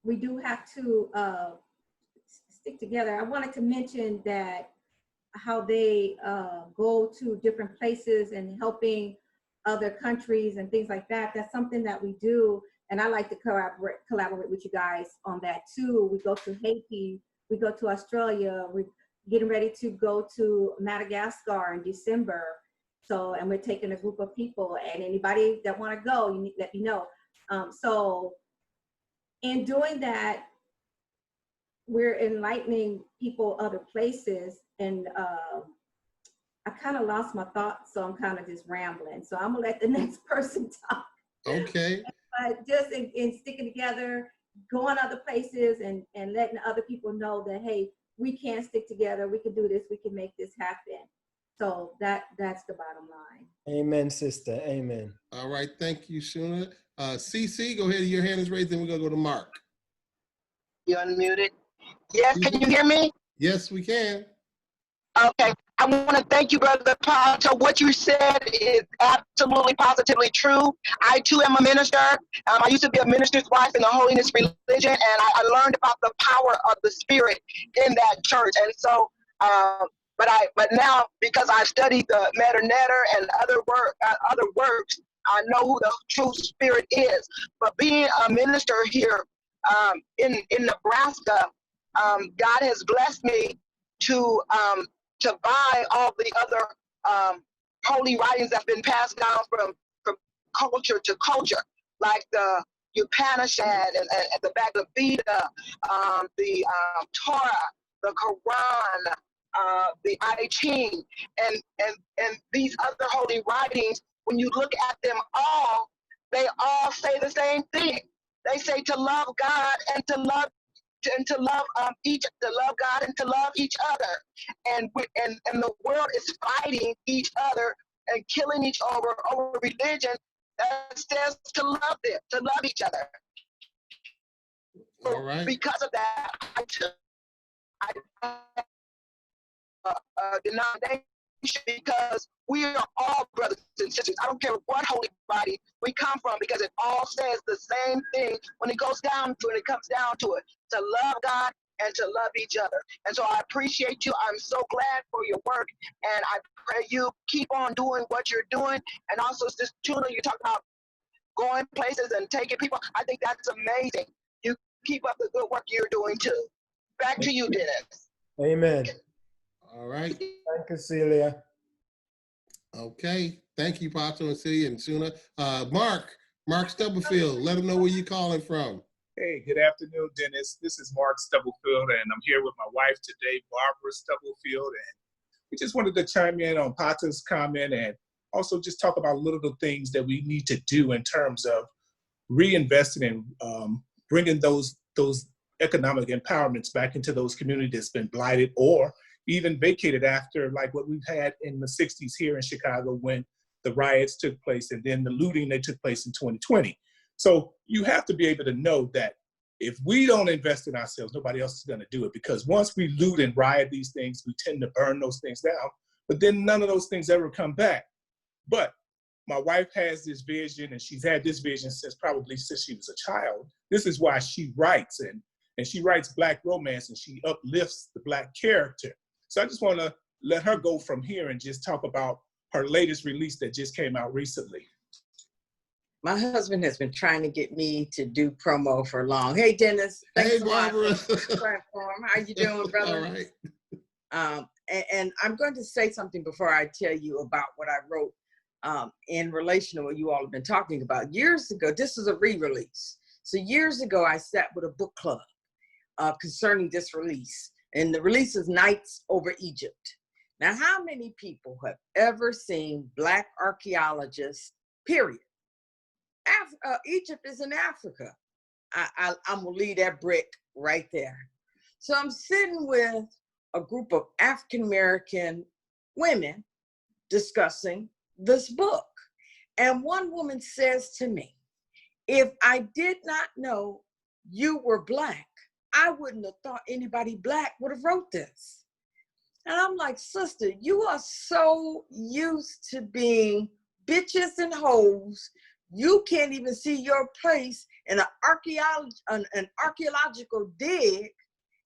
Speaker 5: we do have to stick together. I wanted to mention that how they go to different places and helping other countries and things like that. That's something that we do, and I like to collaborate with you guys on that too. We go to Haiti, we go to Australia, we're getting ready to go to Madagascar in December. So, and we're taking a group of people, and anybody that want to go, you need to let me know. So in doing that, we're enlightening people other places, and I kind of lost my thoughts, so I'm kind of just rambling. So I'm gonna let the next person talk.
Speaker 1: Okay.
Speaker 5: But just in sticking together, going other places, and letting other people know that, hey, we can stick together. We can do this. We can make this happen. So that's the bottom line.
Speaker 8: Amen, sister. Amen.
Speaker 1: All right. Thank you, Shuna. CC, go ahead. Your hand is raised. Then we're going to go to Mark.
Speaker 4: You unmuted? Yes, can you hear me?
Speaker 1: Yes, we can.
Speaker 4: Okay. I want to thank you, Brother Pato. What you said is absolutely positively true. I too am a minister. I used to be a minister's wife in the holiness religion, and I learned about the power of the Spirit in that church. And so, but now, because I studied the Matter Netter and other works, I know who the true Spirit is. But being a minister here in Nebraska, God has blessed me to buy all the other holy writings that have been passed down from culture to culture, like the Upanishad and the Bhagavad Gita, the Torah, the Quran, the I Ching, and these other holy writings. When you look at them all, they all say the same thing. They say to love God and to love God and to love each other, and the world is fighting each other and killing each other over religion that says to love them, to love each other.
Speaker 1: All right.
Speaker 4: Because of that, I took denomination, because we are all brothers and sisters. I don't care what holy body we come from, because it all says the same thing when it comes down to it, to love God and to love each other. And so I appreciate you. I'm so glad for your work, and I pray you keep on doing what you're doing. And also, Sister Tuna, you talk about going places and taking people. I think that's amazing. You keep up the good work you're doing too. Back to you, Dennis.
Speaker 8: Amen.
Speaker 1: All right.
Speaker 8: Thank you, Celia.
Speaker 1: Okay. Thank you, Pato and Celia and Shuna. Mark Stubblefield, let them know where you're calling from.
Speaker 9: Hey, good afternoon, Dennis. This is Mark Stubblefield, and I'm here with my wife today, Barbara Stubblefield. And we just wanted to chime in on Pato's comment and also just talk about little things that we need to do in terms of reinvesting and bringing those economic empowerments back into those communities that's been blighted or even vacated after, like what we've had in the 60s here in Chicago when the riots took place and then the looting that took place in 2020. So you have to be able to know that if we don't invest in ourselves, nobody else is going to do it, because once we loot and riot these things, we tend to burn those things down, but then none of those things ever come back. But my wife has this vision, and she's had this vision since she was a child. This is why she writes, and she writes Black romance, and she uplifts the Black character. So I just want to let her go from here and just talk about her latest release that just came out recently.
Speaker 10: My husband has been trying to get me to do promo for long. Hey, Dennis. Thanks
Speaker 1: Hey, Barbara.
Speaker 10: for the platform. How you doing, brother?
Speaker 1: All right.
Speaker 10: And I'm going to say something before I tell you about what I wrote in relation to what you all have been talking about. Years ago, this is a re-release. So years ago, I sat with a book club concerning this release. And the release is Nights Over Egypt. Now, how many people have ever seen Black archaeologists, period? Egypt is in Africa. I'm gonna leave that brick right there. So I'm sitting with a group of African-American women discussing this book. And one woman says to me, if I did not know you were Black, I wouldn't have thought anybody Black would have wrote this. And I'm like, sister, you are so used to being bitches and hoes, you can't even see your place in an archaeological dig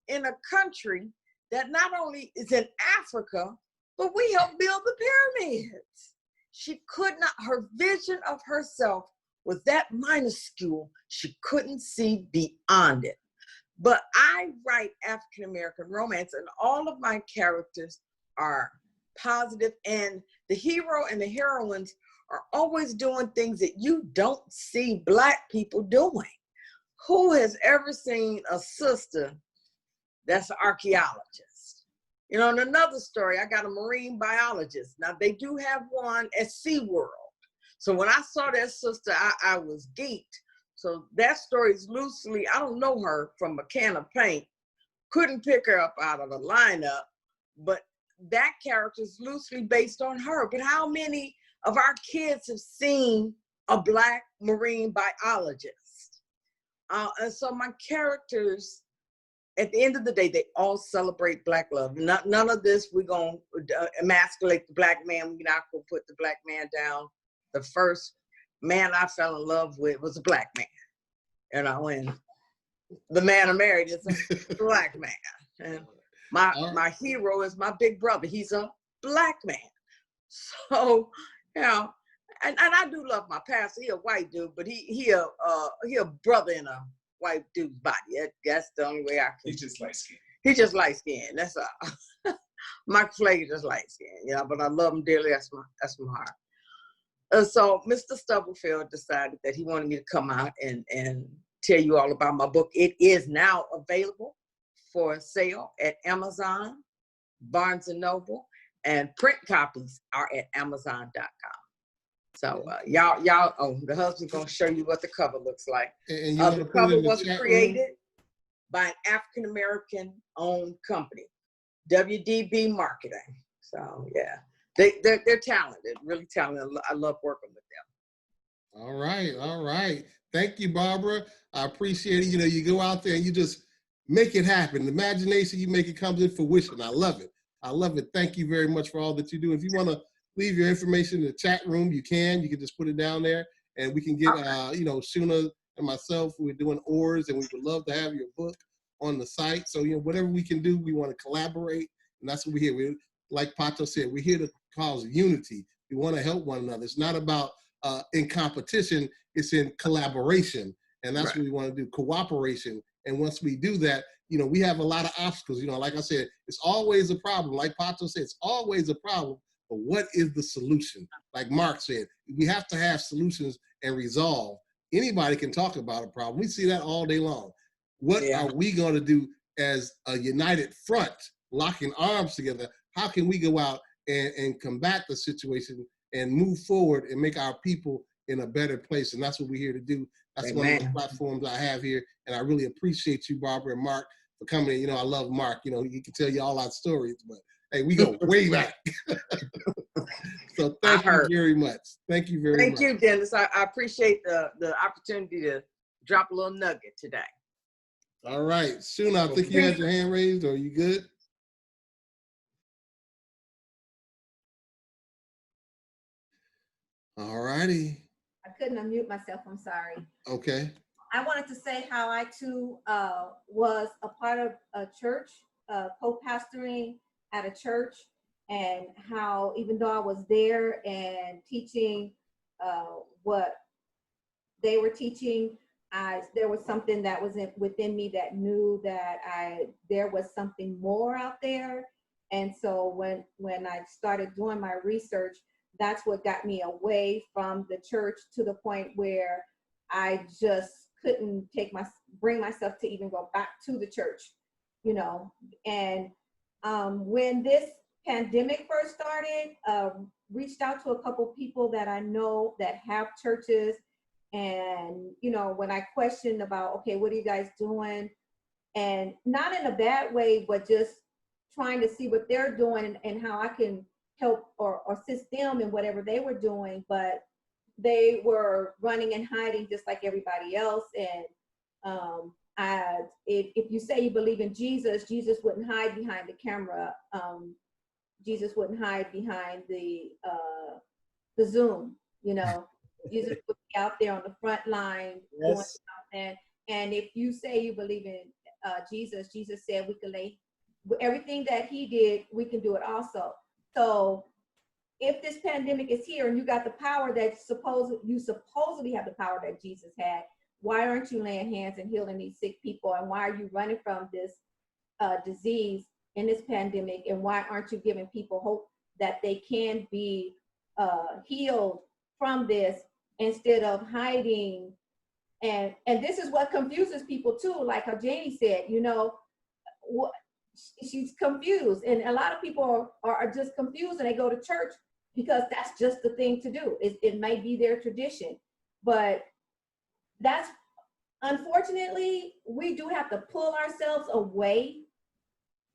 Speaker 10: in a country that not only is in Africa, but we helped build the pyramids. She could not, her vision of herself was that minuscule, she couldn't see beyond it. But I write African-American romance, and all of my characters are positive, and the hero and the heroines are always doing things that you don't see Black people doing. Who has ever seen a sister that's an archaeologist? You know, and another story, I got a marine biologist. Now, they do have one at SeaWorld. So when I saw that sister, I was geeked. So that story is loosely, I don't know her from a can of paint. Couldn't pick her up out of a lineup, but that character is loosely based on her. But how many of our kids have seen a Black marine biologist? And so my characters, at the end of the day, they all celebrate Black love. None of this, we're going to emasculate the Black man. We're not going to put the Black man down. The first man I fell in love with was a Black man, you know, and the man I married is a Black man. And my hero is my big brother. He's a Black man. So, you know, and I do love my pastor. He a white dude, but he a brother in a white dude's body. That's the only way I can.
Speaker 9: He's just light skinned.
Speaker 10: He's just light skinned. That's all. Mike Flake is light skinned, you know, but I love him dearly. That's my heart. So Mr. Stubblefield decided that he wanted me to come out and tell you all about my book. It is now available for sale at Amazon, Barnes & Noble, and print copies are at Amazon.com. So y'all, the husband's gonna show you what the cover looks like.
Speaker 1: And
Speaker 10: the cover was created by an African American owned company, WDB Marketing. So yeah. They're talented, really talented. I love working with them.
Speaker 1: All right. Thank you, Barbara. I appreciate it. You know, you go out there and you just make it happen. The imagination you make, it comes in fruition. I love it. Thank you very much for all that you do. If you want to leave your information in the chat room, you can just put it down there and we can get, you know, Shuna and myself, we're doing ORs and we would love to have your book on the site. So, you know, whatever we can do, we want to collaborate. And that's what we're here. Like Pato said, we're here to cause unity. We want to help one another. It's not about in competition, it's in collaboration. And that's what we want to do, cooperation. And once we do that, you know, we have a lot of obstacles. You know, like I said, it's always a problem. Like Pato said, it's always a problem. But what is the solution? Like Mark said, we have to have solutions and resolve. Anybody can talk about a problem. We see that all day long. What are we going to do as a united front, locking arms together? How can we go out and combat the situation and move forward and make our people in a better place? And that's what we're here to do. That's one of the platforms I have here. And I really appreciate you, Barbara and Mark, for coming in. You know, I love Mark. You know, he can tell you all our stories, but hey, we go way back. So thank you very much. Thank you very much.
Speaker 10: Thank you, Dennis. I appreciate the opportunity to drop a little nugget today.
Speaker 1: All right. Shuna, I think you had your hand raised. Are you good? All righty.
Speaker 5: I couldn't unmute myself, I'm sorry.
Speaker 1: Okay.
Speaker 5: I wanted to say how I too was a part of a church, co-pastoring at a church, and how even though I was there and teaching what they were teaching, there was something that was within me that knew that there was something more out there. And so when I started doing my research, that's what got me away from the church to the point where I just couldn't bring myself to even go back to the church, you know. And when this pandemic first started, reached out to a couple people that I know that have churches. And, you know, when I questioned about, okay, what are you guys doing? And not in a bad way, but just trying to see what they're doing and how I can help or assist them in whatever they were doing. But they were running and hiding just like everybody else. And if you say you believe in Jesus, Jesus wouldn't hide behind the camera. Jesus wouldn't hide behind the Zoom, you know. Jesus would be out there on the front line doing something. And if you say you believe in Jesus, Jesus said we could lay everything that he did, we can do it also. So if this pandemic is here and you got the power that you supposedly have the power that Jesus had, why aren't you laying hands and healing these sick people? And why are you running from this disease in this pandemic? And why aren't you giving people hope that they can be healed from this instead of hiding? And this is what confuses people too, like how Janie said, you know, she's confused. And a lot of people are just confused, and they go to church because that's just the thing to do. It may be their tradition, but that's, unfortunately, we do have to pull ourselves away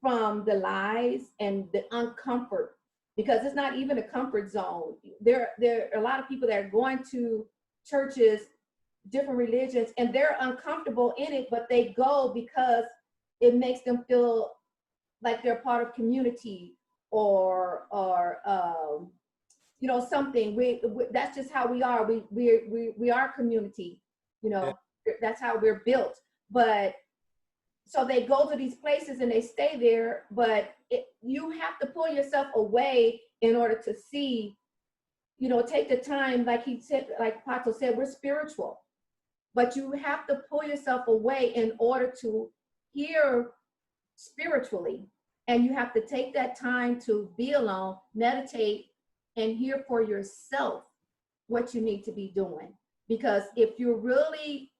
Speaker 5: from the lies and the uncomfort, because it's not even a comfort zone. There are a lot of people that are going to churches, different religions, and they're uncomfortable in it, but they go because it makes them feel like they're part of community, or you know, something. We that's just how we are. We are community, you know. Yeah. That's how we're built. But so they go to these places and they stay there, but you have to pull yourself away in order to see, you know, take the time, like he said, like Pato said, we're spiritual, but you have to pull yourself away in order to hear spiritually. And you have to take that time to be alone, meditate, and hear for yourself what you need to be doing. Because if you're really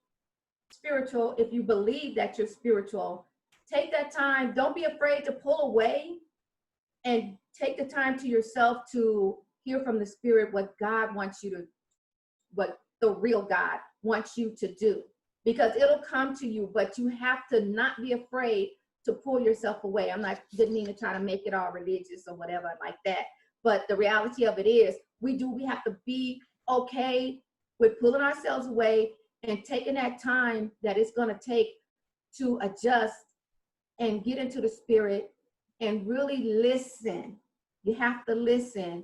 Speaker 5: spiritual, if you believe that you're spiritual, take that time. Don't be afraid to pull away and take the time to yourself to hear from the Spirit what God wants you to, what the real God wants you to do. Because it'll come to you, but you have to not be afraid to pull yourself away. Didn't mean to try to make it all religious or whatever like that. But the reality of it is, we have to be okay with pulling ourselves away and taking that time that it's going to take to adjust and get into the Spirit and really listen. You have to listen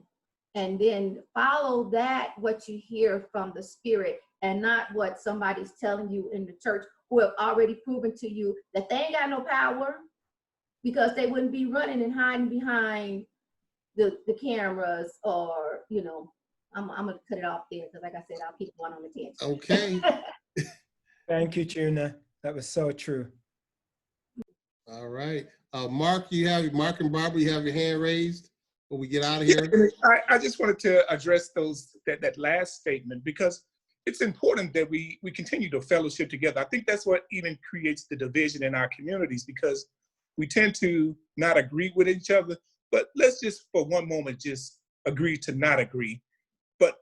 Speaker 5: and then follow that, what you hear from the Spirit, and not what somebody's telling you in the church, who have already proven to you that they ain't got no power, because they wouldn't be running and hiding behind the cameras, or, you know. I'm going to cut it off there, because like I said, I'll keep going on the tangent.
Speaker 1: Okay.
Speaker 8: Thank you, Tuna. That was so true.
Speaker 1: All right. Mark and Barbara, you have your hand raised when we get out of here.
Speaker 9: I just wanted to address that last statement, because it's important that we continue to fellowship together. I think that's what even creates the division in our communities, because we tend to not agree with each other. But let's just, for one moment, just agree to not agree. But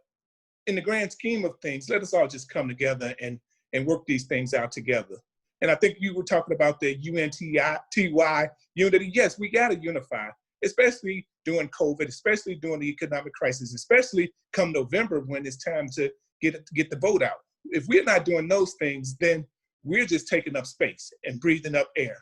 Speaker 9: in the grand scheme of things, let us all just come together and work these things out together. And I think you were talking about the UNTY unity. Yes, we got to unify, especially during COVID, especially during the economic crisis, especially come November, when it's time to get the vote out. If we're not doing those things, then we're just taking up space and breathing up air.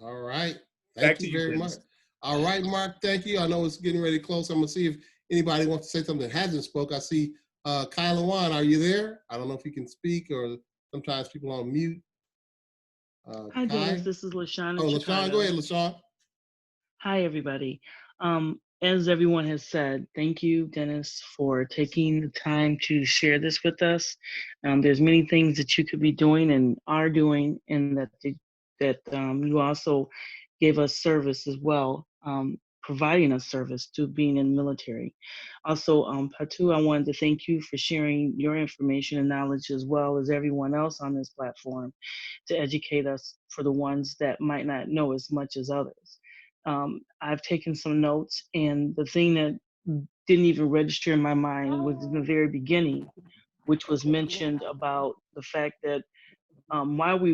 Speaker 1: All right. Thank you very much. All right, Mark, thank you. I know it's getting ready to close. I'm going to see if anybody wants to say something that hasn't spoke. I see Kyla Wan, are you there? I don't know if you can speak, or sometimes people on mute.
Speaker 11: Hi, Dennis. This is LaShawn.
Speaker 1: Oh, LaShawn, go ahead, LaShawn.
Speaker 11: Hi, everybody. As everyone has said, thank you, Dennis, for taking the time to share this with us. There's many things that you could be doing and are doing, and that you also gave us service as well, providing us service to being in the military. Also, Patu, I wanted to thank you for sharing your information and knowledge, as well as everyone else on this platform, to educate us, for the ones that might not know as much as others. I've taken some notes, and the thing that didn't even register in my mind was in the very beginning, which was mentioned about the fact that why we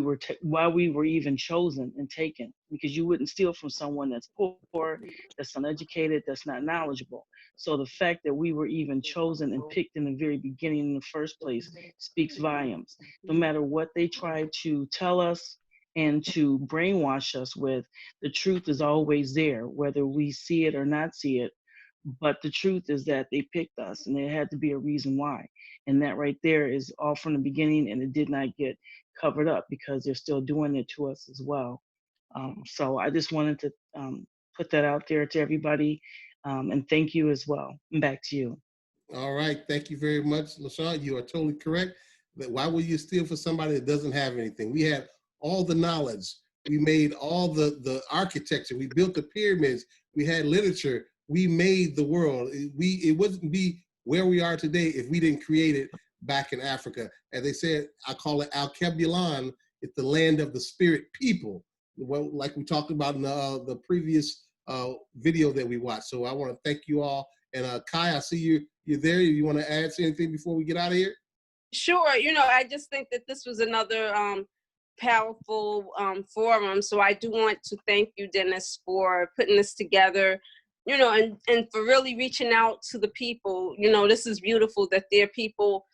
Speaker 11: were even chosen and taken, because you wouldn't steal from someone that's poor, that's uneducated, that's not knowledgeable. So the fact that we were even chosen and picked in the very beginning in the first place speaks volumes. No matter what they try to tell us and to brainwash us with, the truth is always there, whether we see it or not see it. But the truth is that they picked us, and there had to be a reason why. And that right there is all from the beginning, and it did not get covered up, because they're still doing it to us as well. So I just wanted to put that out there to everybody, and thank you as well. And back to you.
Speaker 1: All right, thank you very much, LaShawn. You are totally correct. That why would you steal from somebody that doesn't have anything? We had all the knowledge. We made all the architecture. We built the pyramids. We had literature. We made the world. It wouldn't be where we are today if we didn't create it back in Africa. As they said, I call it Al-Kebulan. It's the land of the spirit people. well, like we talked about in the previous video that we watched. So I want to thank you all. And Kai, I see you're there. You want to add anything before we get out of here?
Speaker 12: Sure. You know, I just think that this was another powerful forum. So I do want to thank you, Dennis, for putting this together, you know, and for really reaching out to the people. You know, this is beautiful that there are people,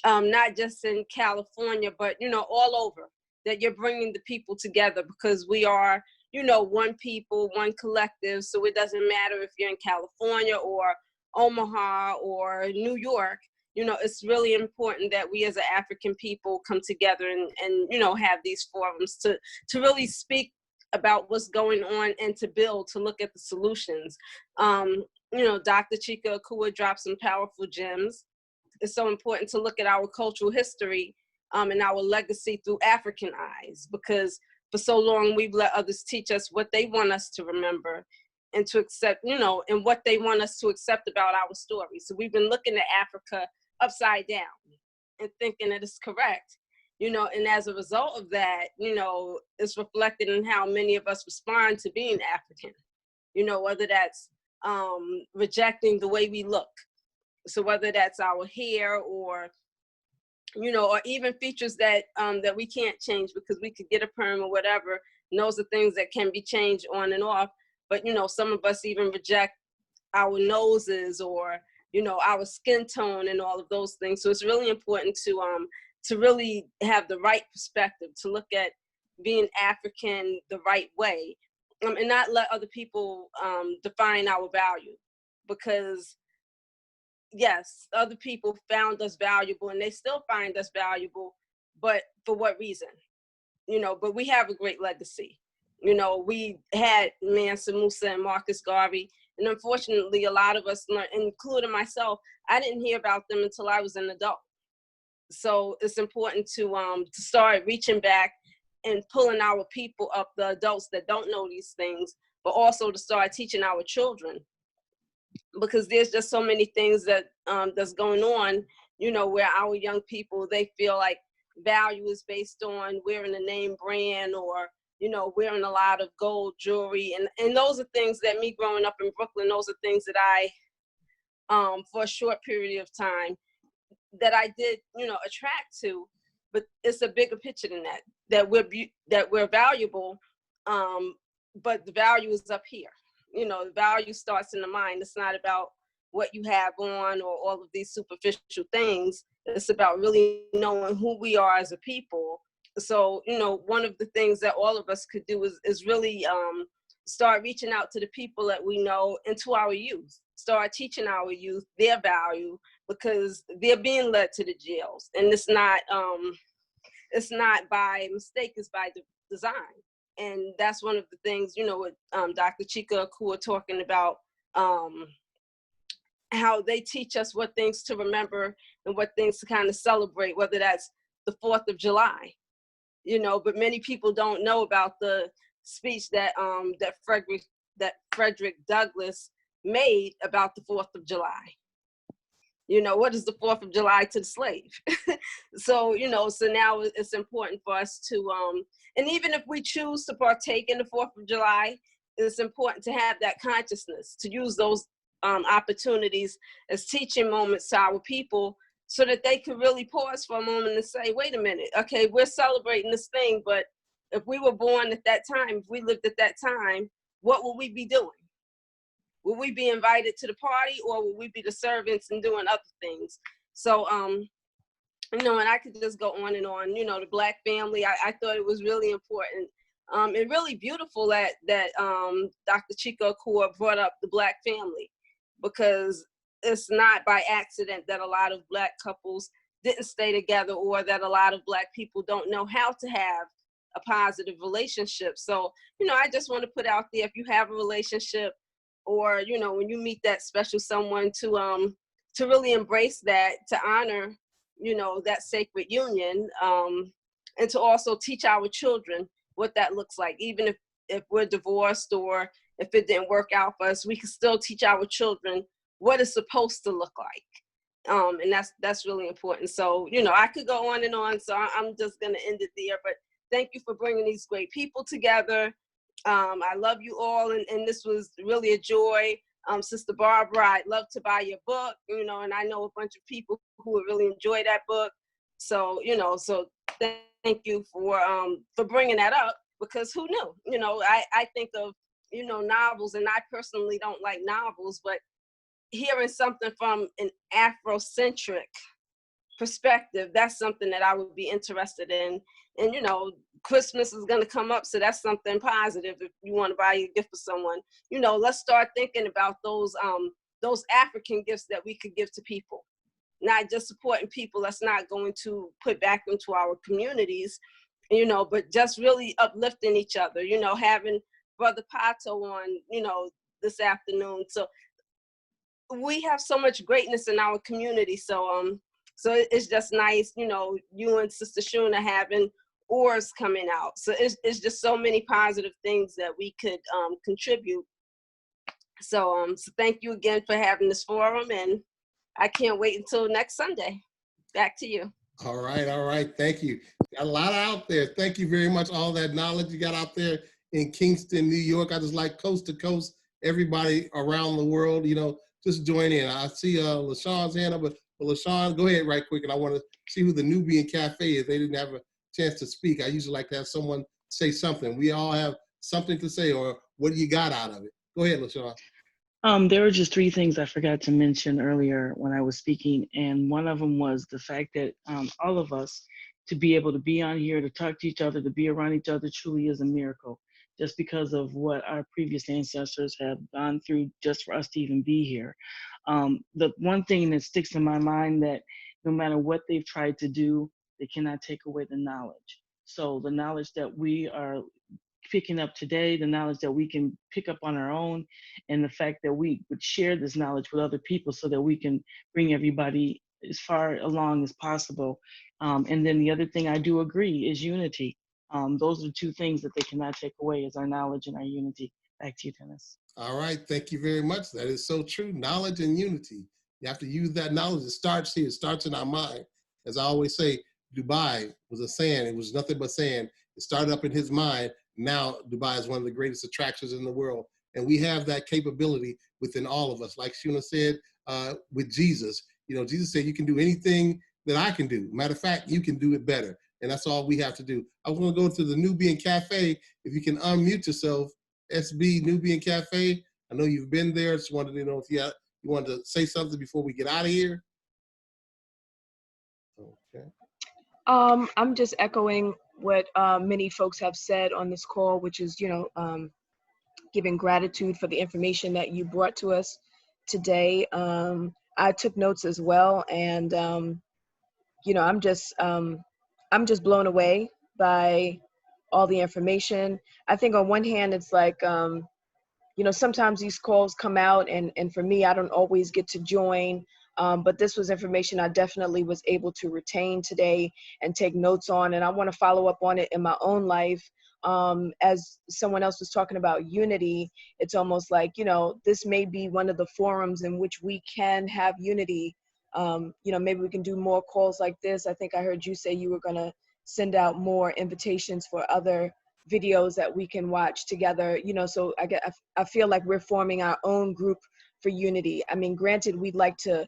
Speaker 12: not just in California, but, you know, all over, that you're bringing the people together, because we are, you know, one people, one collective. So it doesn't matter if you're in California or Omaha or New York. You know, it's really important that we as an African people come together and you know, have these forums to really speak about what's going on and to build, to look at the solutions. You know, Dr. Chika Akua dropped some powerful gems. It's so important to look at our cultural history and our legacy through African eyes, because for so long we've let others teach us what they want us to remember and to accept, you know, and what they want us to accept about our story. So we've been looking at Africa upside down and thinking that it's correct, you know, and as a result of that, you know, it's reflected in how many of us respond to being African, you know, whether that's rejecting the way we look. So whether that's our hair or, you know, or even features that that we can't change because we could get a perm or whatever, and those are things that can be changed on and off. But, you know, some of us even reject our noses or, you know, our skin tone and all of those things. So it's really important to really have the right perspective, to look at being African the right way, and not let other people define our value. Because yes, other people found us valuable and they still find us valuable, but for what reason? You know, but we have a great legacy. You know, we had Mansa Musa and Marcus Garvey, and unfortunately, a lot of us, including myself, I didn't hear about them until I was an adult. So it's important to start reaching back and pulling our people up, the adults that don't know these things, but also to start teaching our children, because there's just so many things that that's going on, you know, where our young people, they feel like value is based on wearing a name brand or, you know, wearing a lot of gold jewelry. And those are things that me growing up in Brooklyn, those are things that I, for a short period of time, that I did, you know, attract to. But it's a bigger picture than that, that we're valuable, but the value is up here. You know, the value starts in the mind. It's not about what you have on or all of these superficial things. It's about really knowing who we are as a people. So, you know, one of the things that all of us could do is really start reaching out to the people that we know and to our youth. Start teaching our youth their value, because they're being led to the jails. And it's not by mistake, it's by design. And that's one of the things, you know, with Dr. Chika Akua talking about how they teach us what things to remember and what things to kind of celebrate, whether that's the 4th of July, you know, but many people don't know about the speech that Frederick Douglass made about the 4th of July. You know, what is the 4th of July to the slave? So, you know, so now it's important for us to, and even if we choose to partake in the 4th of July, it's important to have that consciousness, to use those opportunities as teaching moments to our people, so that they can really pause for a moment and say, wait a minute, okay, we're celebrating this thing, but if we were born at that time, if we lived at that time, what will we be doing? Will we be invited to the party, or will we be the servants and doing other things? So, you know, and I could just go on and on, you know, the Black family, I thought it was really important and really beautiful that Dr. Chika Akua brought up the Black family, because it's not by accident that a lot of Black couples didn't stay together, or that a lot of Black people don't know how to have a positive relationship. So, you know, I just want to put out there, if you have a relationship, or, you know, when you meet that special someone, to really embrace that, to honor, you know, that sacred union, and to also teach our children what that looks like. Even if we're divorced, or if it didn't work out for us, we can still teach our children what it's supposed to look like. And that's really important. So, you know, I could go on and on, so I'm just going to end it there. But thank you for bringing these great people together. I love you all, and this was really a joy. Sister Barbara, I'd love to buy your book, you know, and I know a bunch of people who would really enjoy that book. So, you know, so thank you for bringing that up, because who knew? You know, I think of, you know, novels, and I personally don't like novels, but hearing something from an Afrocentric perspective, that's something that I would be interested in. And, you know, Christmas is going to come up, so that's something positive. If you want to buy a gift for someone, you know, let's start thinking about those African gifts that we could give to people, not just supporting people that's not going to put back into our communities, you know, but just really uplifting each other, you know, having Brother Pato on, you know, this afternoon. So we have so much greatness in our community. So it's just nice, you know, you and Sister Shuna having oars coming out. So it's just so many positive things that we could contribute. So thank you again for having this forum, and I can't wait until next Sunday. Back to you.
Speaker 1: All right. Thank you. Got a lot out there. Thank you very much. All that knowledge you got out there in Kingston, New York. I just like coast to coast, everybody around the world, you know, just join in. I see LaShawn's hand up, but LaShawn, go ahead right quick. And I want to see who the Nubian Cafe is. They didn't have a chance to speak. I usually like to have someone say something. We all have something to say, or what do you got out of it? Go ahead, LaShawn.
Speaker 11: There were just three things I forgot to mention earlier when I was speaking, and one of them was the fact that all of us, to be able to be on here, to talk to each other, to be around each other, truly is a miracle, just because of what our previous ancestors have gone through just for us to even be here. The one thing that sticks in my mind, that no matter what they've tried to do, they cannot take away the knowledge. So the knowledge that we are picking up today, the knowledge that we can pick up on our own, and the fact that we would share this knowledge with other people so that we can bring everybody as far along as possible. And then the other thing I do agree is unity. Those are the two things that they cannot take away, is our knowledge and our unity. Back to you, Dennis.
Speaker 1: All right, thank you very much. That is so true. Knowledge and unity. You have to use that knowledge. It starts here. It starts in our mind. As I always say, Dubai was a sand. It was nothing but sand. It started up in his mind. Now Dubai is one of the greatest attractions in the world. And we have that capability within all of us. Like Shuna said, with Jesus, you know, Jesus said, you can do anything that I can do. Matter of fact, you can do it better. And that's all we have to do. I was going to go to the Nubian Cafe. If you can unmute yourself, SB Nubian Cafe. I know you've been there. Just wanted to know if you wanted to say something before we get out of here. Okay.
Speaker 13: I'm just echoing what many folks have said on this call, which is, you know, giving gratitude for the information that you brought to us today. I took notes as well, and you know, I'm just blown away by all the information. I think on one hand, it's like, you know, sometimes these calls come out, and for me, I don't always get to join. But this was information I definitely was able to retain today and take notes on, and I want to follow up on it in my own life. As someone else was talking about unity, it's almost like, you know, this may be one of the forums in which we can have unity. You know, maybe we can do more calls like this. I think I heard you say you were going to send out more invitations for other videos that we can watch together, you know, so I feel like we're forming our own group for unity. I mean, granted, we'd like to,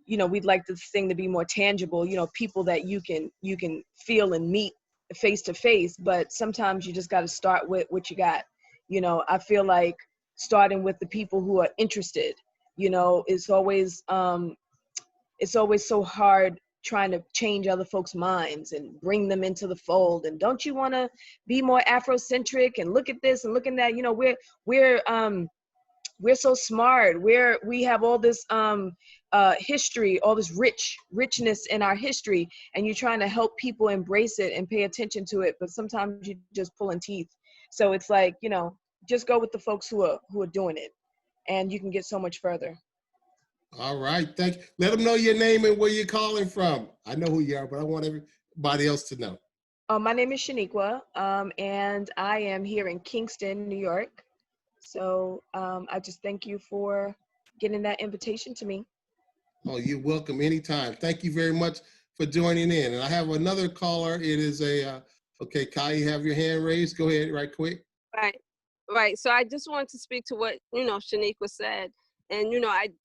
Speaker 13: you know, we'd like this thing to be more tangible, you know, people that you can feel and meet face to face, but sometimes you just got to start with what you got. You know, I feel like starting with the people who are interested, you know, it's always so hard trying to change other folks' minds and bring them into the fold. And don't you want to be more Afrocentric and look at this and look at that? You know, we're so smart. We have all this history, all this richness in our history, and you're trying to help people embrace it and pay attention to it. But sometimes you're just pulling teeth. So it's like, you know, just go with the folks who are doing it, and you can get so much further.
Speaker 1: All right, thank you. Let them know your name and where you're calling from. I know who you are, but I want everybody else to know.
Speaker 13: My name is Shaniqua, and I am here in Kingston, New York. So I just thank you for getting that invitation to me.
Speaker 1: Oh, you're welcome anytime. Thank you very much for joining in. And I have another caller. It is a Okay, Kai, you have your hand raised. Go ahead, right quick.
Speaker 12: Right. So I just wanted to speak to what, Shaniqua said. And,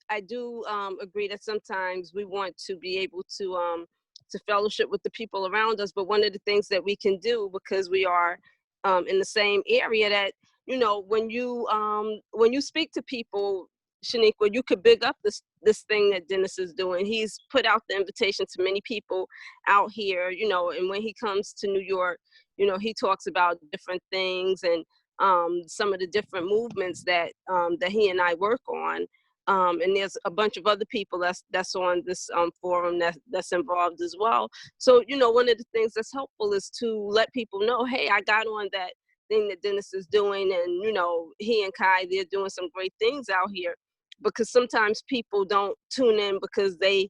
Speaker 12: I do agree that sometimes we want to be able to fellowship with the people around us. But one of the things that we can do, because we are in the same area, that, when you speak to people, Shaniqua, you could big up this thing that Dennis is doing. He's put out the invitation to many people out here, and when he comes to New York, he talks about different things and some of the different movements that he and I work on. And there's a bunch of other people that's on this forum that's involved as well. So, one of the things that's helpful is to let people know, hey, I got on that thing that Dennis is doing, and, he and Kai, they're doing some great things out here. Because sometimes people don't tune in because they,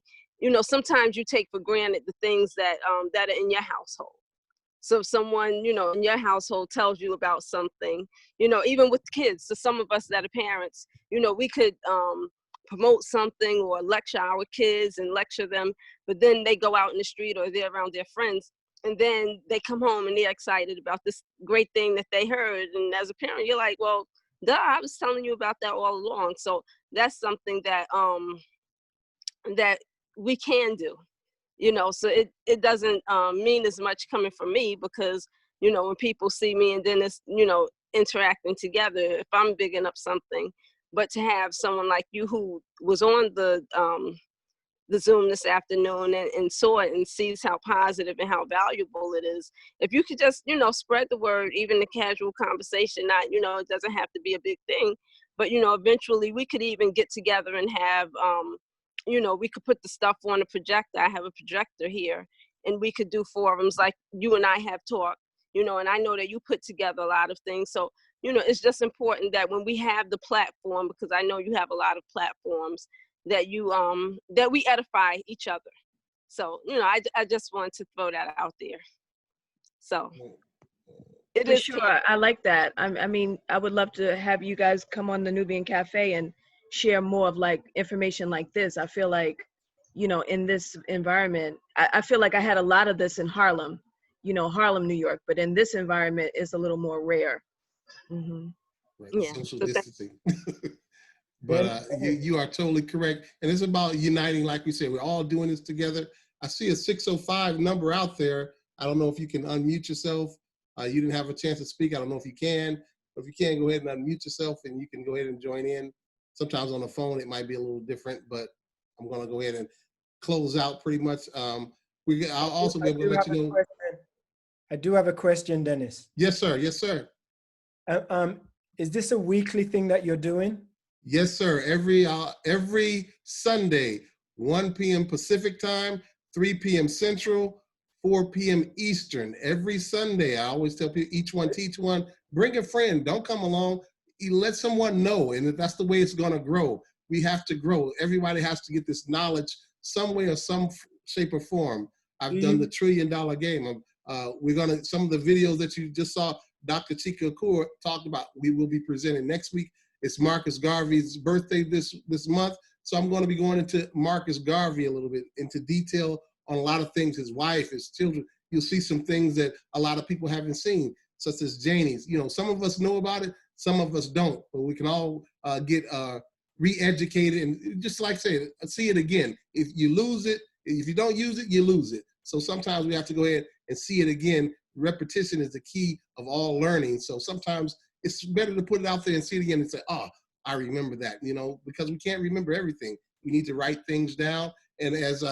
Speaker 12: sometimes you take for granted the things that are in your household. So if someone, in your household tells you about something, even with kids, so some of us that are parents, we could promote something or lecture our kids and lecture them, but then they go out in the street or they're around their friends, and then they come home and they're excited about this great thing that they heard. And as a parent, you're like, well, duh, I was telling you about that all along. So that's something that that we can do. So it doesn't mean as much coming from me, because, when people see me and Dennis, interacting together, if I'm bigging up something, but to have someone like you who was on the Zoom this afternoon and saw it and sees how positive and how valuable it is, if you could just, spread the word, even the casual conversation, not, it doesn't have to be a big thing, but, eventually we could even get together and have, we could put the stuff on a projector. I have a projector here, and we could do forums like you and I have talked, and I know that you put together a lot of things. So, it's just important that when we have the platform, because I know you have a lot of platforms, that you that we edify each other. So, I just wanted to throw that out there. So it
Speaker 13: For
Speaker 12: is
Speaker 13: sure, I like that. I mean, I would love to have you guys come on the Nubian Cafe and share more of like information like this. I feel like, in this environment, I feel like I had a lot of this in Harlem, Harlem, New York, but in this environment it's a little more rare. Mm-hmm.
Speaker 1: Right,
Speaker 12: yeah.
Speaker 1: social distancing. But you are totally correct. And it's about uniting, like we said, we're all doing this together. I see a 605 number out there. I don't know if you can unmute yourself. You didn't have a chance to speak. I don't know if you can. But if you can, go ahead and unmute yourself and you can go ahead and join in. Sometimes on the phone, it might be a little different, but I'm going to go ahead and close out pretty much. I'll also be able to let you know.
Speaker 8: I do have a question, Dennis.
Speaker 1: Yes, sir. Yes, sir.
Speaker 8: Is this a weekly thing that you're doing?
Speaker 1: Yes, sir. Every Sunday, 1 p.m. Pacific time, 3 p.m. Central, 4 p.m. Eastern. Every Sunday, I always tell people, each one teach one. Bring a friend. Don't come along. Let someone know, and that's the way it's going to grow. We have to grow. Everybody has to get this knowledge some way or some shape or form. I've done the $1 trillion game. We're going to, some of the videos that you just saw, Dr. Chika Akua talked about, we will be presenting next week. It's Marcus Garvey's birthday this month. So I'm going to be going into Marcus Garvey a little bit, into detail on a lot of things, his wife, his children. You'll see some things that a lot of people haven't seen, such as Janie's. Some of us know about it, some of us don't, but we can all get re-educated and just like say, see it again. If you lose it, if you don't use it, you lose it. So sometimes we have to go ahead and see it again. Repetition is the key of all learning. So sometimes it's better to put it out there and see it again and say, oh, I remember that, because we can't remember everything. We need to write things down. And as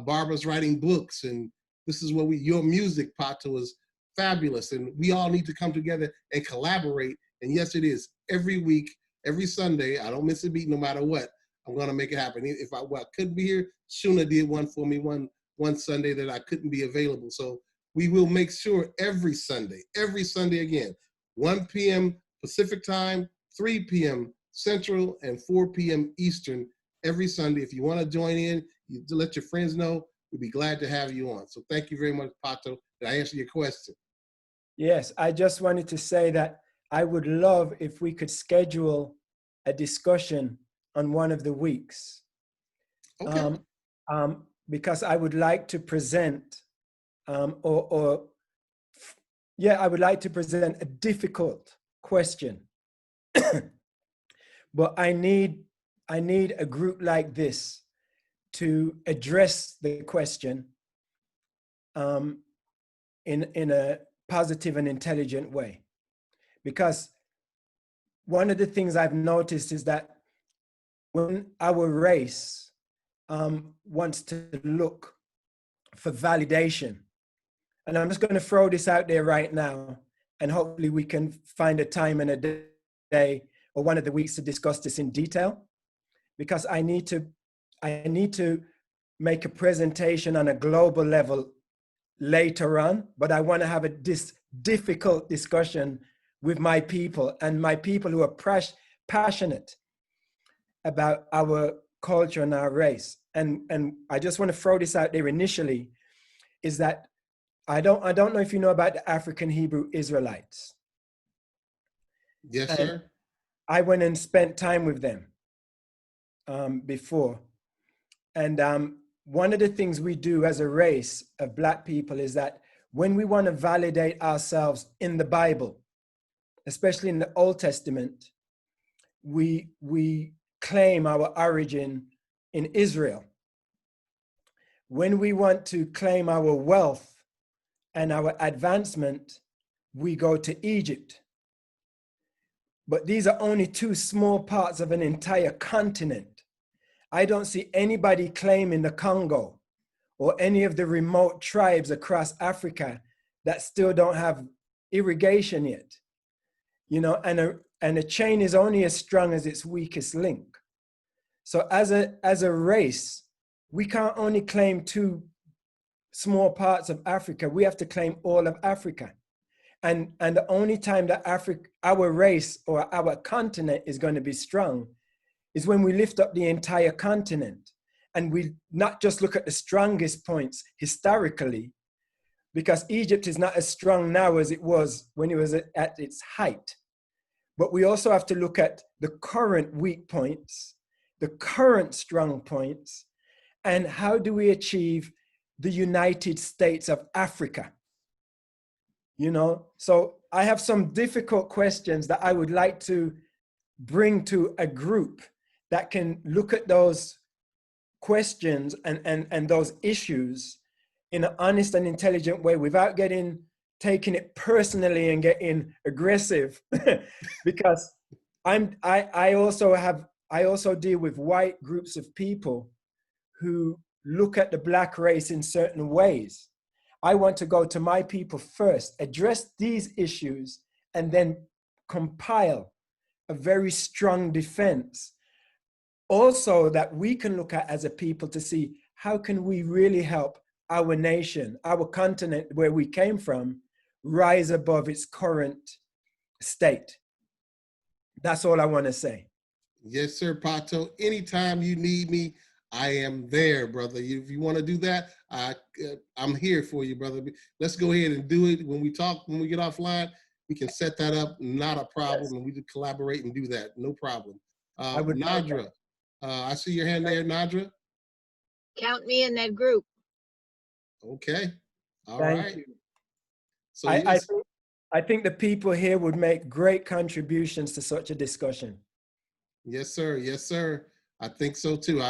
Speaker 1: Barbara's writing books, and this is what your music, Pato, is fabulous. And we all need to come together and collaborate. And yes, it is. Every week, every Sunday, I don't miss a beat no matter what. I'm going to make it happen. If I couldn't be here, Shuna did one for me one Sunday that I couldn't be available. So we will make sure every Sunday again, 1 p.m. Pacific time, 3 p.m. Central, and 4 p.m. Eastern every Sunday. If you want to join in, you let your friends know. We'd be glad to have you on. So thank you very much, Pato. Did I answer your question?
Speaker 8: Yes, I just wanted to say that I would love if we could schedule a discussion on one of the weeks.
Speaker 1: Okay.
Speaker 8: Because I would like to present or Yeah, I would like to present a difficult question, but I need a group like this to address the question in a positive and intelligent way. Because one of the things I've noticed is that when our race wants to look for validation, and I'm just going to throw this out there right now, and hopefully we can find a time and a day or one of the weeks to discuss this in detail, because I need to make a presentation on a global level later on, but I want to have this difficult discussion with my people, and my people who are passionate about our culture and our race. And I just want to throw this out there initially, is that I don't know if you know about the African Hebrew Israelites.
Speaker 1: Yes,
Speaker 8: And
Speaker 1: sir.
Speaker 8: I went and spent time with them before. And one of the things we do as a race of Black people is that when we want to validate ourselves in the Bible, especially in the Old Testament, we claim our origin in Israel. When we want to claim our wealth and our advancement, we go to Egypt. But these are only two small parts of an entire continent. I don't see anybody claiming the Congo or any of the remote tribes across Africa that still don't have irrigation yet. You know, and a chain is only as strong as its weakest link. So as a race, we can't only claim two small parts of Africa, we have to claim all of Africa. And the only time that our race or our continent is going to be strong is when we lift up the entire continent and we not just look at the strongest points historically, because Egypt is not as strong now as it was when it was at its height. But we also have to look at the current weak points, the current strong points, and how do we achieve the United States of Africa? You know, so I have some difficult questions that I would like to bring to a group that can look at those questions and those issues in an honest and intelligent way without taking it personally and getting aggressive. Because I also deal with white groups of people who look at the Black race in certain ways. I want to go to my people first, address these issues, and then compile a very strong defense. Also, that we can look at as a people to see how can we really help our nation, our continent where we came from, rise above its current state. That's all I want to say.
Speaker 1: Yes, sir, Pato. Anytime you need me, I am there, brother. If you want to do that, I'm here for you, brother. Let's go ahead and do it. When we get offline, we can set that up. Not a problem. Yes. And we can collaborate and do that. No problem. Nadra, I see your hand there, Nadra.
Speaker 2: Count me in that group.
Speaker 1: Okay. All
Speaker 8: Thank
Speaker 1: right.
Speaker 8: you.
Speaker 1: So
Speaker 8: I think the people here would make great contributions to such a discussion.
Speaker 1: Yes, sir. Yes, sir. I think so too.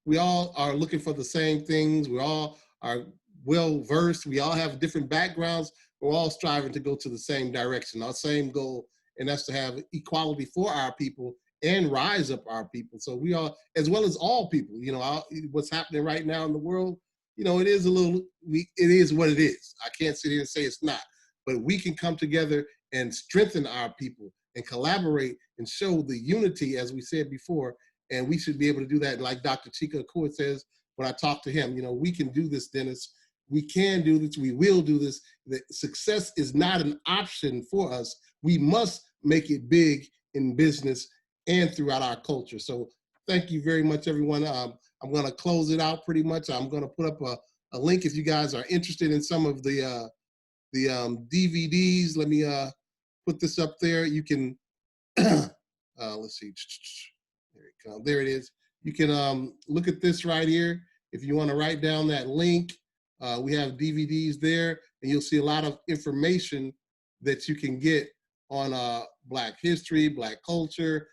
Speaker 1: We all are looking for the same things. We all are well versed. We all have different backgrounds. We're all striving to go to the same direction, our same goal, and that's to have equality for our people and rise up our people. So we are, as well as all people, you know, what's happening right now in the world, you know, it is it is what it is. I can't sit here and say it's not, but we can come together and strengthen our people and collaborate and show the unity, as we said before, and we should be able to do that. Like Dr. Chika Akua says, when I talk to him, you know, we can do this, Dennis. We can do this. We will do this. The success is not an option for us. We must make it big in business and throughout our culture. So thank you very much, everyone. I'm going to close it out pretty much. I'm going to put up a link if you guys are interested in some of the DVDs. Let me put this up there. You can, let's see. There it comes. There it is. You can look at this right here. If you want to write down that link, we have DVDs there, and you'll see a lot of information that you can get on Black history, Black culture,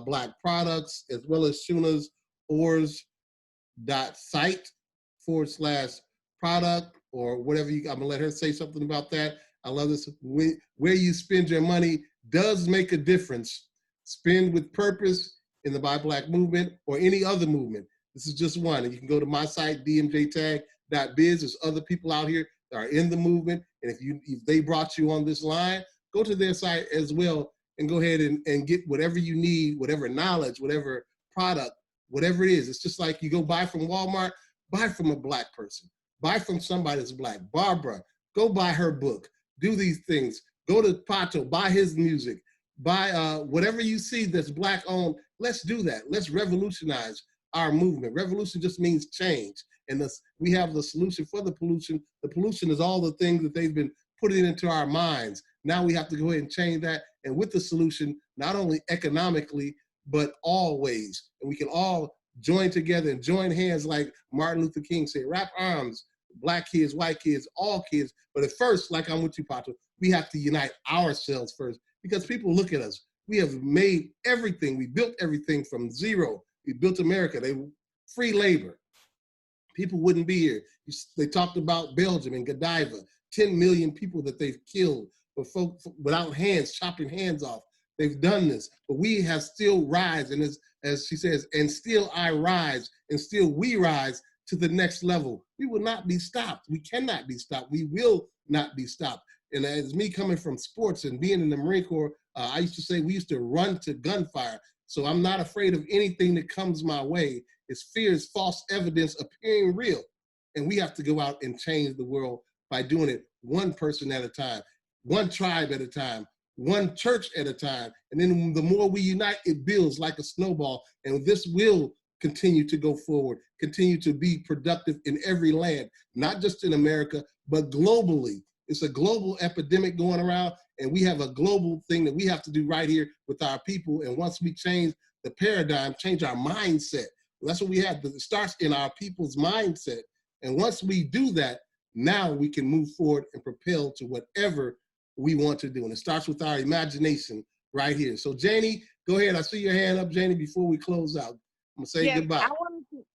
Speaker 1: Black products, as well as Shuna's ors.site/product or whatever I'm gonna let her say something about that. I love this. Where you spend your money does make a difference. Spend with purpose in the Buy Black movement or any other movement. This is just one. And you can go to my site, dmjtag.biz. There's other people out here that are in the movement. And if they brought you on this line, go to their site as well and go ahead and get whatever you need, whatever knowledge, whatever product, whatever it is. It's just like you go buy from Walmart, buy from a Black person. Buy from somebody that's Black. Barbara, go buy her book. Do these things. Go to Pato, buy his music. Buy whatever you see that's Black owned. Let's do that. Let's revolutionize our movement. Revolution just means change. And we have the solution for the pollution. The pollution is all the things that they've been putting into our minds. Now we have to go ahead and change that. And with the solution, not only economically, but always. And we can all join together and join hands like Martin Luther King said, wrap arms, Black kids, white kids, all kids. But at first, like I'm with you, Pato, we have to unite ourselves first because people look at us. We have made everything. We built everything from zero. We built America. Free labor. People wouldn't be here. They talked about Belgium and Godiva, 10 million people that they've killed for folk without hands, chopping hands off. They've done this, but we have still rise, and as she says, and still I rise, and still we rise to the next level. We will not be stopped. We cannot be stopped. We will not be stopped. And as me coming from sports and being in the Marine Corps, I used to say we used to run to gunfire. So I'm not afraid of anything that comes my way. It's fear is false evidence appearing real. And we have to go out and change the world by doing it one person at a time, one tribe at a time, one church at a time. And then the more we unite, it builds like a snowball. And this will continue to go forward, continue to be productive in every land, not just in America, but globally. It's a global epidemic going around, and we have a global thing that we have to do right here with our people. And once we change the paradigm, change our mindset, that's what we have. It starts in our people's mindset. And once we do that, now we can move forward and propel to whatever we want to do. And it starts with our imagination right here. So Janie, go ahead. I see your hand up, Janie, before we close out. I'm gonna say goodbye.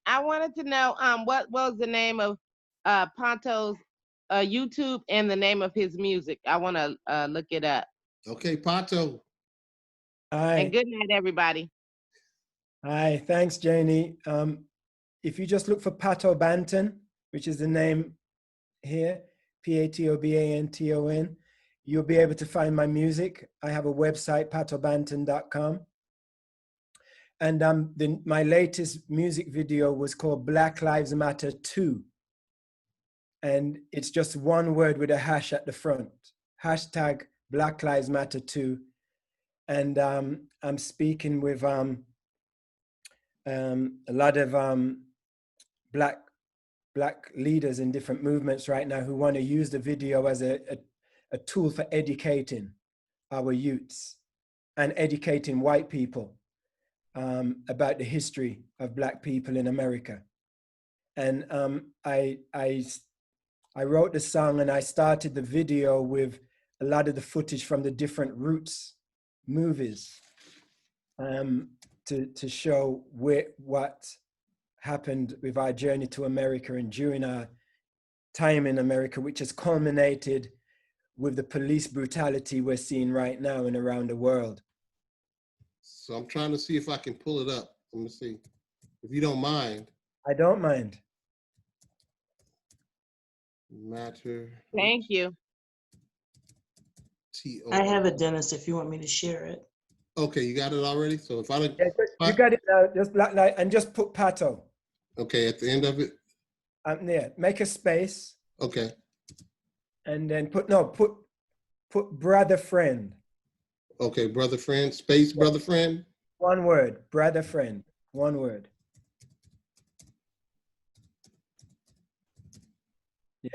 Speaker 7: I wanted to know what was the name of Ponto's YouTube and the name of his music. I want to look it up.
Speaker 1: Okay, Pato.
Speaker 8: Hi.
Speaker 7: And good night, everybody.
Speaker 8: Hi, thanks, Janie. If you just look for Pato Banton, which is the name here, P-A-T-O-B-A-N-T-O-N, you'll be able to find my music. I have a website, patobanton.com. And my latest music video was called Black Lives Matter 2. And it's just one word with a hash at the front. Hashtag Black Lives Matter 2. And I'm speaking with a lot of black leaders in different movements right now who want to use the video as a tool for educating our youths and educating white people about the history of Black people in America. And I wrote the song and I started the video with a lot of the footage from the different Roots movies to show what happened with our journey to America and during our time in America, which has culminated with the police brutality we're seeing right now and around the world.
Speaker 1: So I'm trying to see if I can pull it up. Let me see. If you don't mind.
Speaker 8: I don't mind.
Speaker 1: Matter.
Speaker 7: Thank you.
Speaker 11: I have it, Dennis, if you want me to share it.
Speaker 1: Okay, you got it already? So if I don't...
Speaker 8: You got it now, just Black Light, and just put Pato.
Speaker 1: Okay, at the end of it?
Speaker 8: Yeah, make a space.
Speaker 1: Okay.
Speaker 8: And then put brother friend.
Speaker 1: Okay, brother friend, space brother friend.
Speaker 8: One word, brother friend, one word.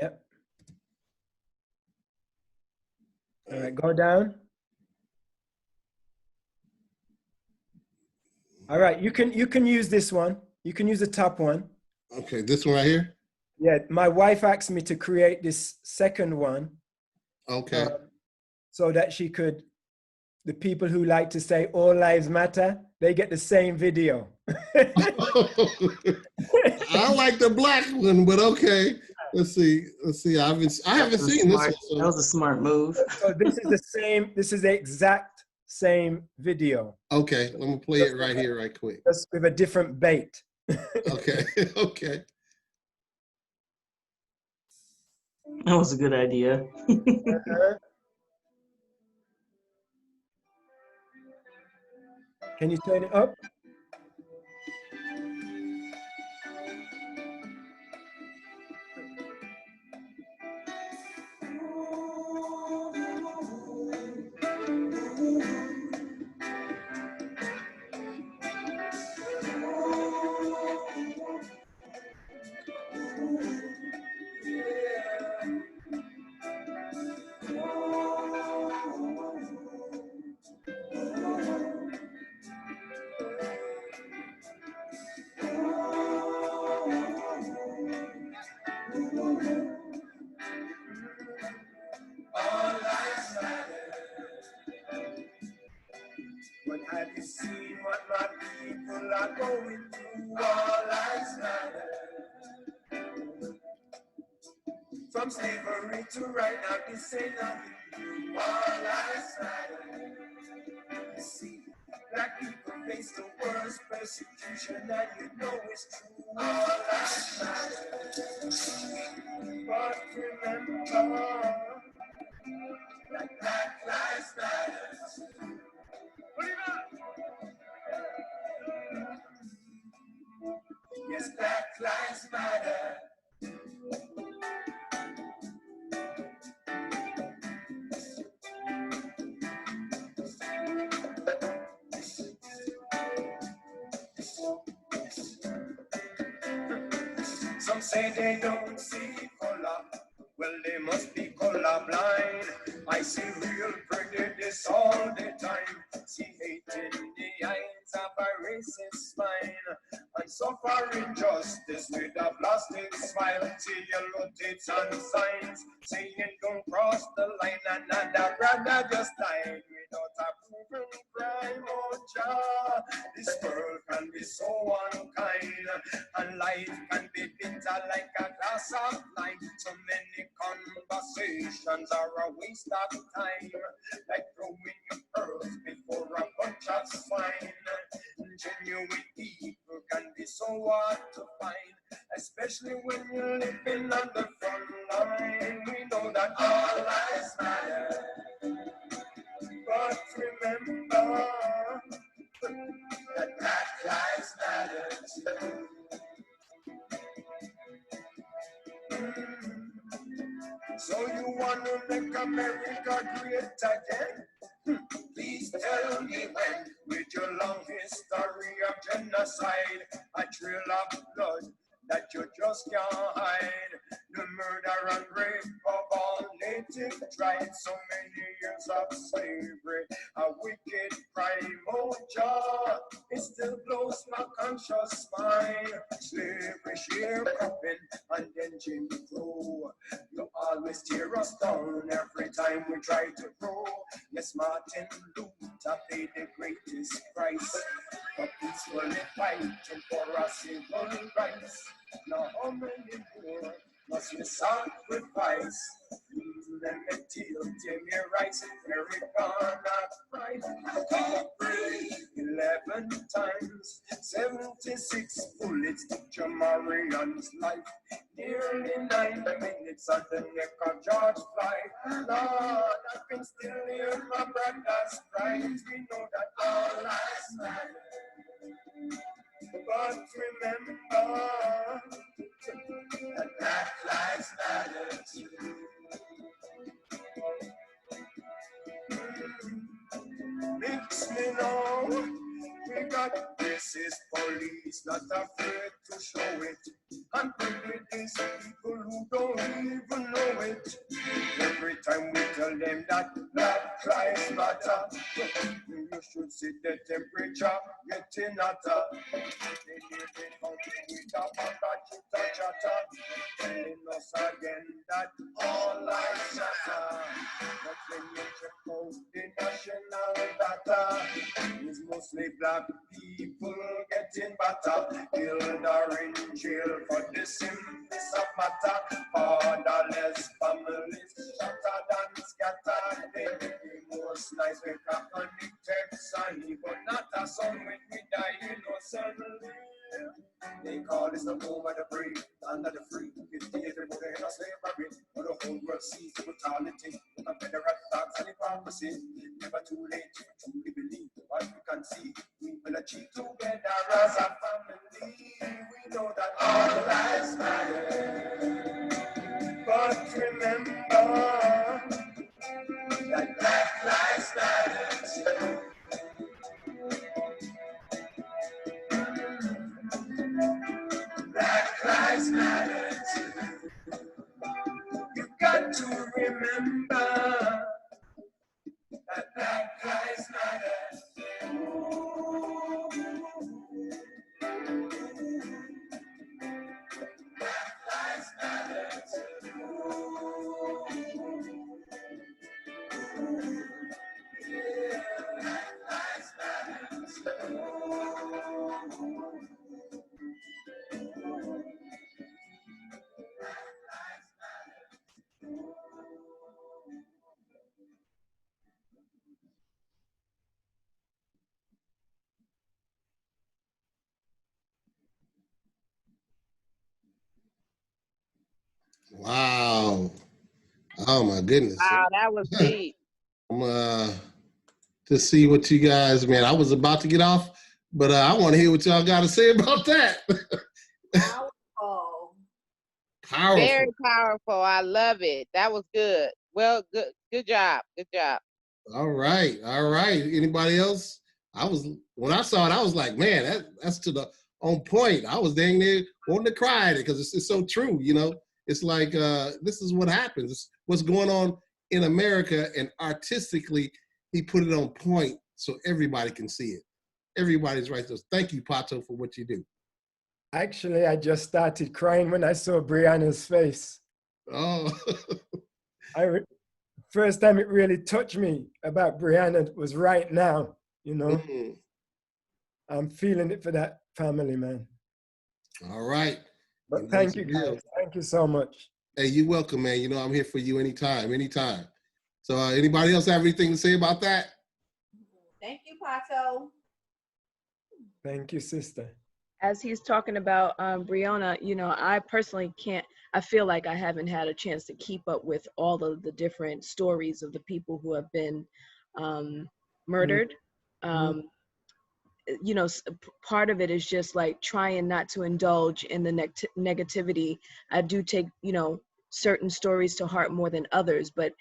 Speaker 8: Yep. All right, go down. All right, you can use this one. You can use the top one.
Speaker 1: Okay, this one right here?
Speaker 8: Yeah, my wife asked me to create this second one.
Speaker 1: Okay.
Speaker 8: so that she could, the people who like to say all lives matter, they get the same video.
Speaker 1: I like the black one, but okay. Let's see. I haven't seen this one. So.
Speaker 6: That was a smart move.
Speaker 8: So this is the same. This is the exact same video.
Speaker 1: Okay, let me play it right here, right quick.
Speaker 8: Just with a different bait.
Speaker 1: Okay. Okay.
Speaker 11: That was a good idea.
Speaker 8: Can you turn it up?
Speaker 14: But have you seen what my people are going through? All lives matter. From slavery to right now, this ain't nothing new. All lives matter. You see, black people face the worst persecution, and you know it's true. All lives matter. But remember, that Black Lives Matter. Yes, Black Lives Matter. Some say they don't see color. Well, they must be colorblind. I see real prejudice all the time. See hate in the eyes of a racist mind. And suffering justice with a plastic smile. See yellow tapes and signs saying don't cross the line. And I'd rather just die without a proven crime. Oh, Jah, this world can be so unkind. And life can be bitter like a glass of wine. So many conversations are a waste of time, like throwing your pearls before a bunch of swine. Genuine people can be so hard to find, especially when you're living on the front line. We know that all lives matter, but remember that Black Lives Matter. So you want to make America great again? Please tell me when, with your long history of genocide, a trail of blood that you just can't hide. The murder and rape of all native tribes, so many years of slavery, a wicked crime. Oh, Jah, it still blows my conscious mind. Slavery, sharecropping, and then Jim Crow. You always tear us down every time we try to grow. Yes, Martin Luther paid the greatest price for peacefully fighting for our civil rights. Now how many more must we sacrifice? Let me tell me rights, Americana pride. Free 11 times, 76 bullets to Jamarion's life. Nearly 9 minutes on the neck of George Floyd. Lord, I can still hear my brother's cries. We know that all lives matter. But remember that Black Lives Matter too. Mix me now. We got racist police not afraid to show it. And prejudice people who don't even know it. Every time we tell them that Black Lives Matter, you should see the temperature getting hotter. They hear the country with a chitter chatter, telling us again that all lives matter. But when you check black people getting better. Killed or in jail for the simplest of matter. Fatherless families shattered and scattered. They the most nice we can connect sunny, but not a son when we die innocently. They call this the home of the brave, land of the free. 50 years ago, they had a slavery, but the whole world sees the brutality. The Confederate dogs and hypocrisy. Never too late to truly believe what we can see. We will achieve together as a family. We know that all lives matter. But remember that Black Lives Matter. Black Lives Matter. You got to remember that Black Lives Matter. Black Lives Matter. Yeah, Black Lives Matter.
Speaker 1: Wow. Oh my goodness.
Speaker 7: Wow, that was deep.
Speaker 1: I'm to see what you guys, man. I was about to get off, but I want to hear what y'all got to say about that.
Speaker 5: Powerful.
Speaker 1: Powerful.
Speaker 7: Very powerful. I love it. That was good. Well, good job. Good job.
Speaker 1: All right. All right. Anybody else? When I saw it, I was like, man, that's to the on point. I was dang near wanting to cry at it because it's so true, you know. It's like this is what happens. It's what's going on in America, and artistically, he put it on point so everybody can see it. Everybody's right. So thank you, Pato, for what you do.
Speaker 8: Actually, I just started crying when I saw Brianna's face.
Speaker 1: Oh.
Speaker 8: First time it really touched me about Brianna was right now, you know.
Speaker 1: Mm-hmm.
Speaker 8: I'm feeling it for that family, man.
Speaker 1: All right.
Speaker 8: But thank you, guys. Thank you so much.
Speaker 1: Hey, you're welcome, man. You know, I'm here for you anytime. So anybody else have anything to say about that?
Speaker 5: Thank you, Pato.
Speaker 8: Thank you, sister.
Speaker 13: As he's talking about Brianna, you know, I personally I feel like I haven't had a chance to keep up with all of the different stories of the people who have been murdered.
Speaker 8: Mm-hmm.
Speaker 13: You know, part of it is just like trying not to indulge in the negativity. I do take, you know, certain stories to heart more than others, but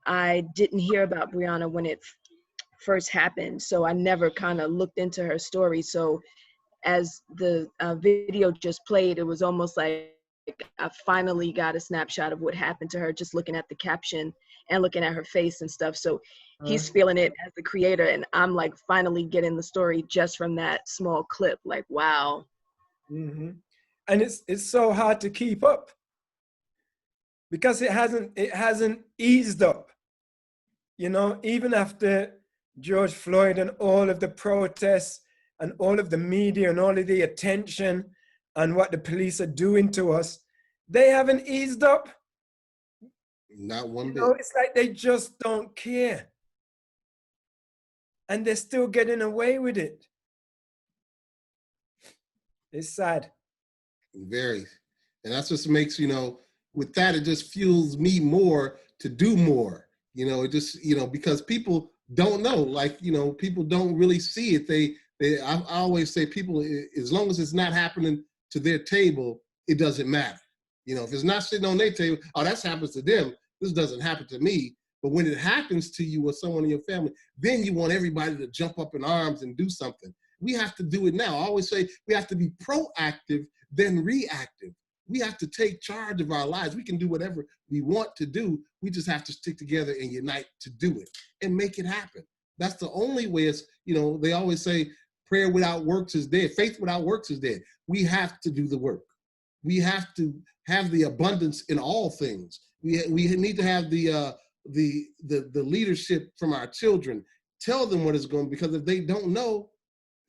Speaker 13: I didn't hear about Brianna when it first happened. So I never kind of looked into her story. So as the video just played, it was almost like I finally got a snapshot of what happened to her, just looking at the caption and looking at her face and stuff. So he's feeling it as the creator, and I'm like finally getting the story just from that small clip. Like, wow.
Speaker 8: Mm-hmm. And it's so hard to keep up because it hasn't eased up. You know, even after George Floyd and all of the protests and all of the media and all of the attention and what the police are doing to us, they haven't eased up.
Speaker 1: Not one bit.
Speaker 8: You know, it's like they just don't care. And they're still getting away with it. It's sad.
Speaker 1: Very. And that's what makes, you know, with that, it just fuels me more to do more. You know, it just, you know, because people don't know, like, you know, people don't really see it. I always say people, as long as it's not happening to their table, it doesn't matter. You know, if it's not sitting on their table, oh, that happens to them. This doesn't happen to me. But when it happens to you or someone in your family, then you want everybody to jump up in arms and do something. We have to do it now. I always say we have to be proactive, then reactive. We have to take charge of our lives. We can do whatever we want to do. We just have to stick together and unite to do it and make it happen. That's the only way. It's, you know, they always say prayer without works is dead. Faith without works is dead. We have to do the work. We have to have the abundance in all things. We need to have the leadership from our children. Tell them what it's going to be, because if they don't know,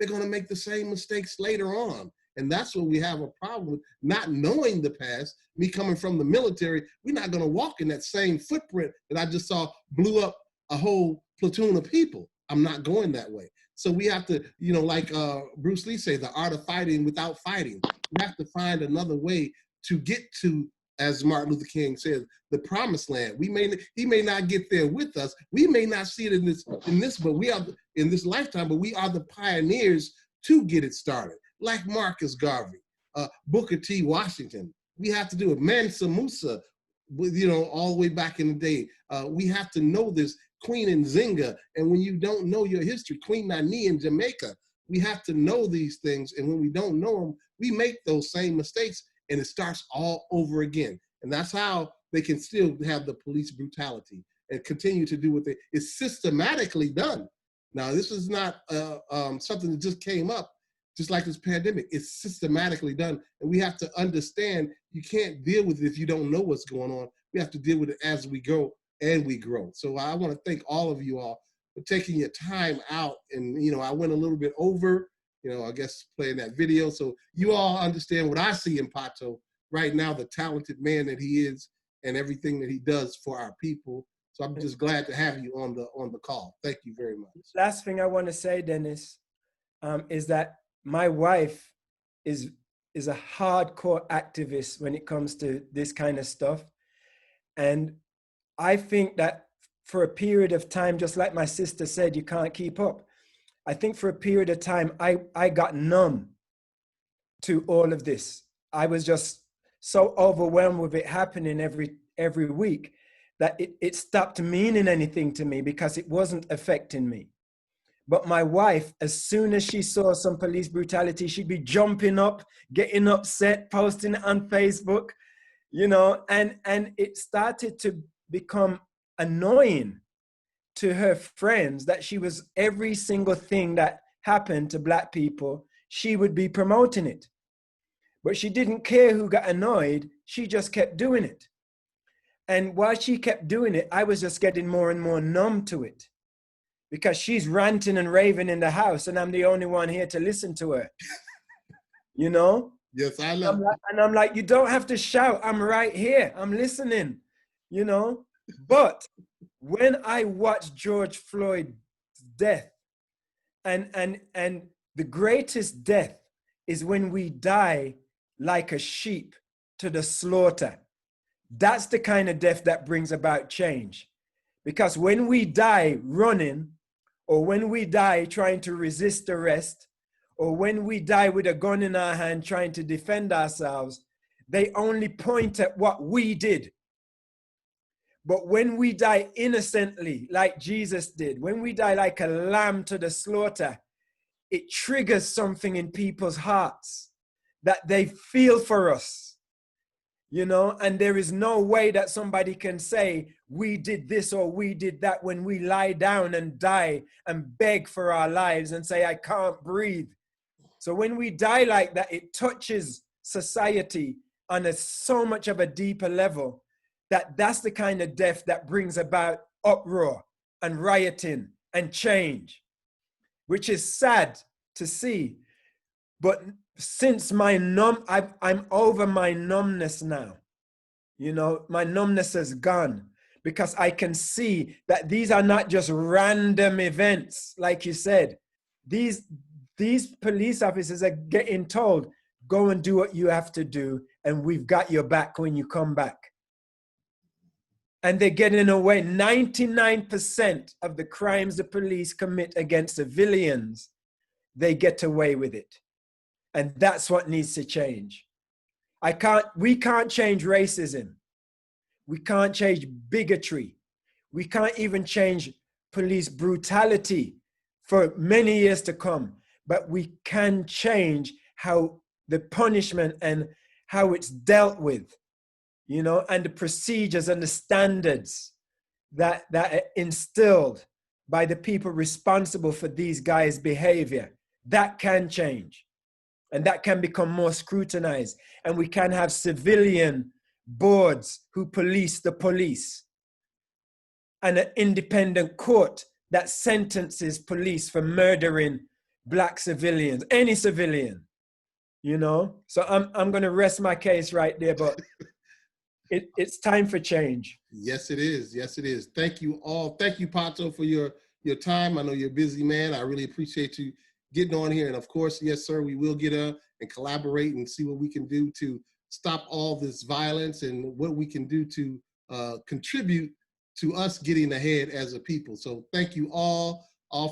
Speaker 1: they're going to make the same mistakes later on. And that's what we have a problem with, not knowing the past. Me coming from the military, we're not going to walk in that same footprint that I just saw blew up a whole platoon of people. I'm not going that way. So we have to, you know, like Bruce Lee says, the art of fighting without fighting. We have to find another way to get to, as Martin Luther King says, the promised land. He may not get there with us. We may not see it in this, but we are in this lifetime. But we are the pioneers to get it started. Like Marcus Garvey, Booker T. Washington. We have to do it. Mansa Musa, you know, all the way back in the day. We have to know this. Queen Nzinga, and when you don't know your history, Queen Nani in Jamaica. We have to know these things, and when we don't know them, we make those same mistakes, and it starts all over again. And that's how they can still have the police brutality and continue to do what it's systematically done. Now, this is not something that just came up, just like this pandemic. It's systematically done, and we have to understand you can't deal with it if you don't know what's going on. We have to deal with it as we go and we grow. So I want to thank all of you all for taking your time out. And, you know, I went a little bit over, you know, I guess playing that video. So you all understand what I see in Pato right now, the talented man that he is and everything that he does for our people. So I'm just glad to have you on the call. Thank you very much.
Speaker 8: Last thing I want to say, Dennis, is that my wife is a hardcore activist when it comes to this kind of stuff. And I think that for a period of time, just like my sister said, you can't keep up. I think for a period of time, I got numb to all of this. I was just so overwhelmed with it happening every week that it stopped meaning anything to me because it wasn't affecting me. But my wife, as soon as she saw some police brutality, she'd be jumping up, getting upset, posting it on Facebook, you know, and it started to become annoying to her friends that she was, every single thing that happened to Black people, she would be promoting it. But she didn't care who got annoyed, she just kept doing it. And while she kept doing it, I was just getting more and more numb to it because she's ranting and raving in the house and I'm the only one here to listen to her, you know?
Speaker 1: Yes, I know.
Speaker 8: I'm like, you don't have to shout, I'm right here, I'm listening. You know, but when I watched George Floyd's death, and the greatest death is when we die like a sheep to the slaughter. That's the kind of death that brings about change. Because when we die running, or when we die trying to resist arrest, or when we die with a gun in our hand trying to defend ourselves, they only point at what we did. But when we die innocently, like Jesus did, when we die like a lamb to the slaughter, it triggers something in people's hearts that they feel for us, you know, and there is no way that somebody can say, we did this or we did that when we lie down and die and beg for our lives and say, I can't breathe. So when we die like that, it touches society on so much of a deeper level. That's the kind of death that brings about uproar and rioting and change, which is sad to see. But since I'm over my numbness now, you know, my numbness is gone because I can see that these are not just random events, like you said. These police officers are getting told, go and do what you have to do, and we've got your back when you come back. And they're getting away. 99% of the crimes the police commit against civilians, they get away with it. And that's what needs to change. We can't change racism. We can't change bigotry. We can't even change police brutality for many years to come. But we can change how the punishment and how it's dealt with, you know, and the procedures and the standards that are instilled by the people responsible for these guys' behavior. That can change. And that can become more scrutinized. And we can have civilian boards who police the police. And an independent court that sentences police for murdering Black civilians, any civilian, you know? So I'm going to rest my case right there, but it's time for change.
Speaker 1: Yes, it is. Yes, it is. Thank you all. Thank you, Pato, for your time. I know you're a busy man. I really appreciate you getting on here. And of course, yes, sir, we will get up and collaborate and see what we can do to stop all this violence and what we can do to contribute to us getting ahead as a people. So thank you all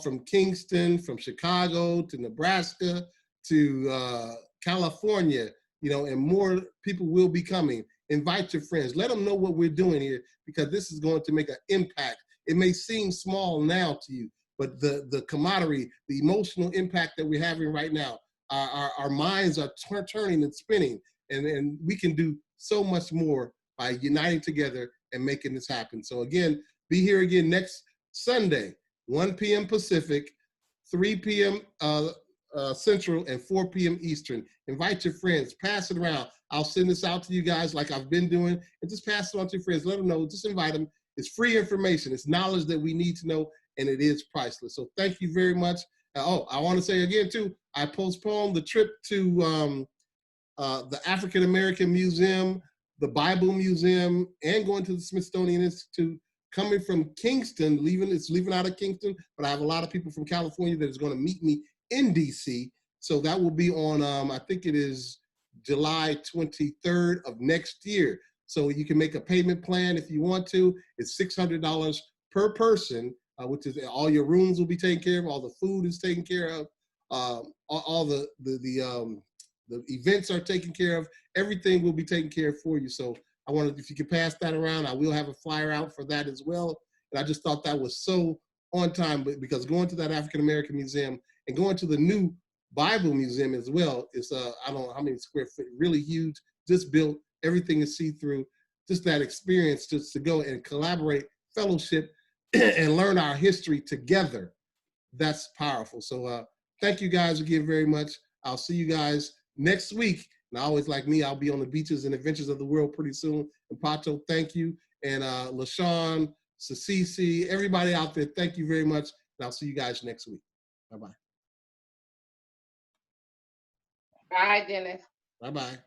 Speaker 1: from Kingston, from Chicago to Nebraska to California, you know, and more people will be coming. Invite your friends. Let them know what we're doing here, because this is going to make an impact. It may seem small now to you, but the camaraderie, the emotional impact that we're having right now, our minds are turning and spinning, and we can do so much more by uniting together and making this happen. So again, be here again next Sunday, 1 p.m. Pacific, 3 p.m. Central, and 4 p.m. Eastern. Invite your friends, pass it around. I'll send this out to you guys like I've been doing, and just pass it on to your friends. Let them know, just invite them. It's free information. It's knowledge that we need to know, and it is priceless. So thank you very much. Oh, I want to say again too, I postponed the trip to the African American Museum, the Bible Museum, and going to the Smithsonian Institute. Coming from Kingston, it's leaving out of Kingston, but I have a lot of people from California that is going to meet me in DC. So that will be on, I think it is July 23rd of next year. So you can make a payment plan if you want to. It's $600 per person, which is all your rooms will be taken care of, all the food is taken care of, all the events are taken care of, everything will be taken care of for you. So I wanted, if you could pass that around, I will have a flyer out for that as well. And I just thought that was so on time, but because going to that African American Museum and going to the new Bible Museum as well, is I don't know how many square feet, really huge, just built, everything is see-through, just that experience just to go and collaborate, fellowship, and learn our history together. That's powerful. So thank you guys again very much. I'll see you guys next week. And always like me, I'll be on the beaches and adventures of the world pretty soon. And Pato, thank you. And LaShawn, Sasisi, everybody out there, thank you very much. And I'll see you guys next week. Bye-bye.
Speaker 7: Bye, Dennis.
Speaker 1: Bye-bye.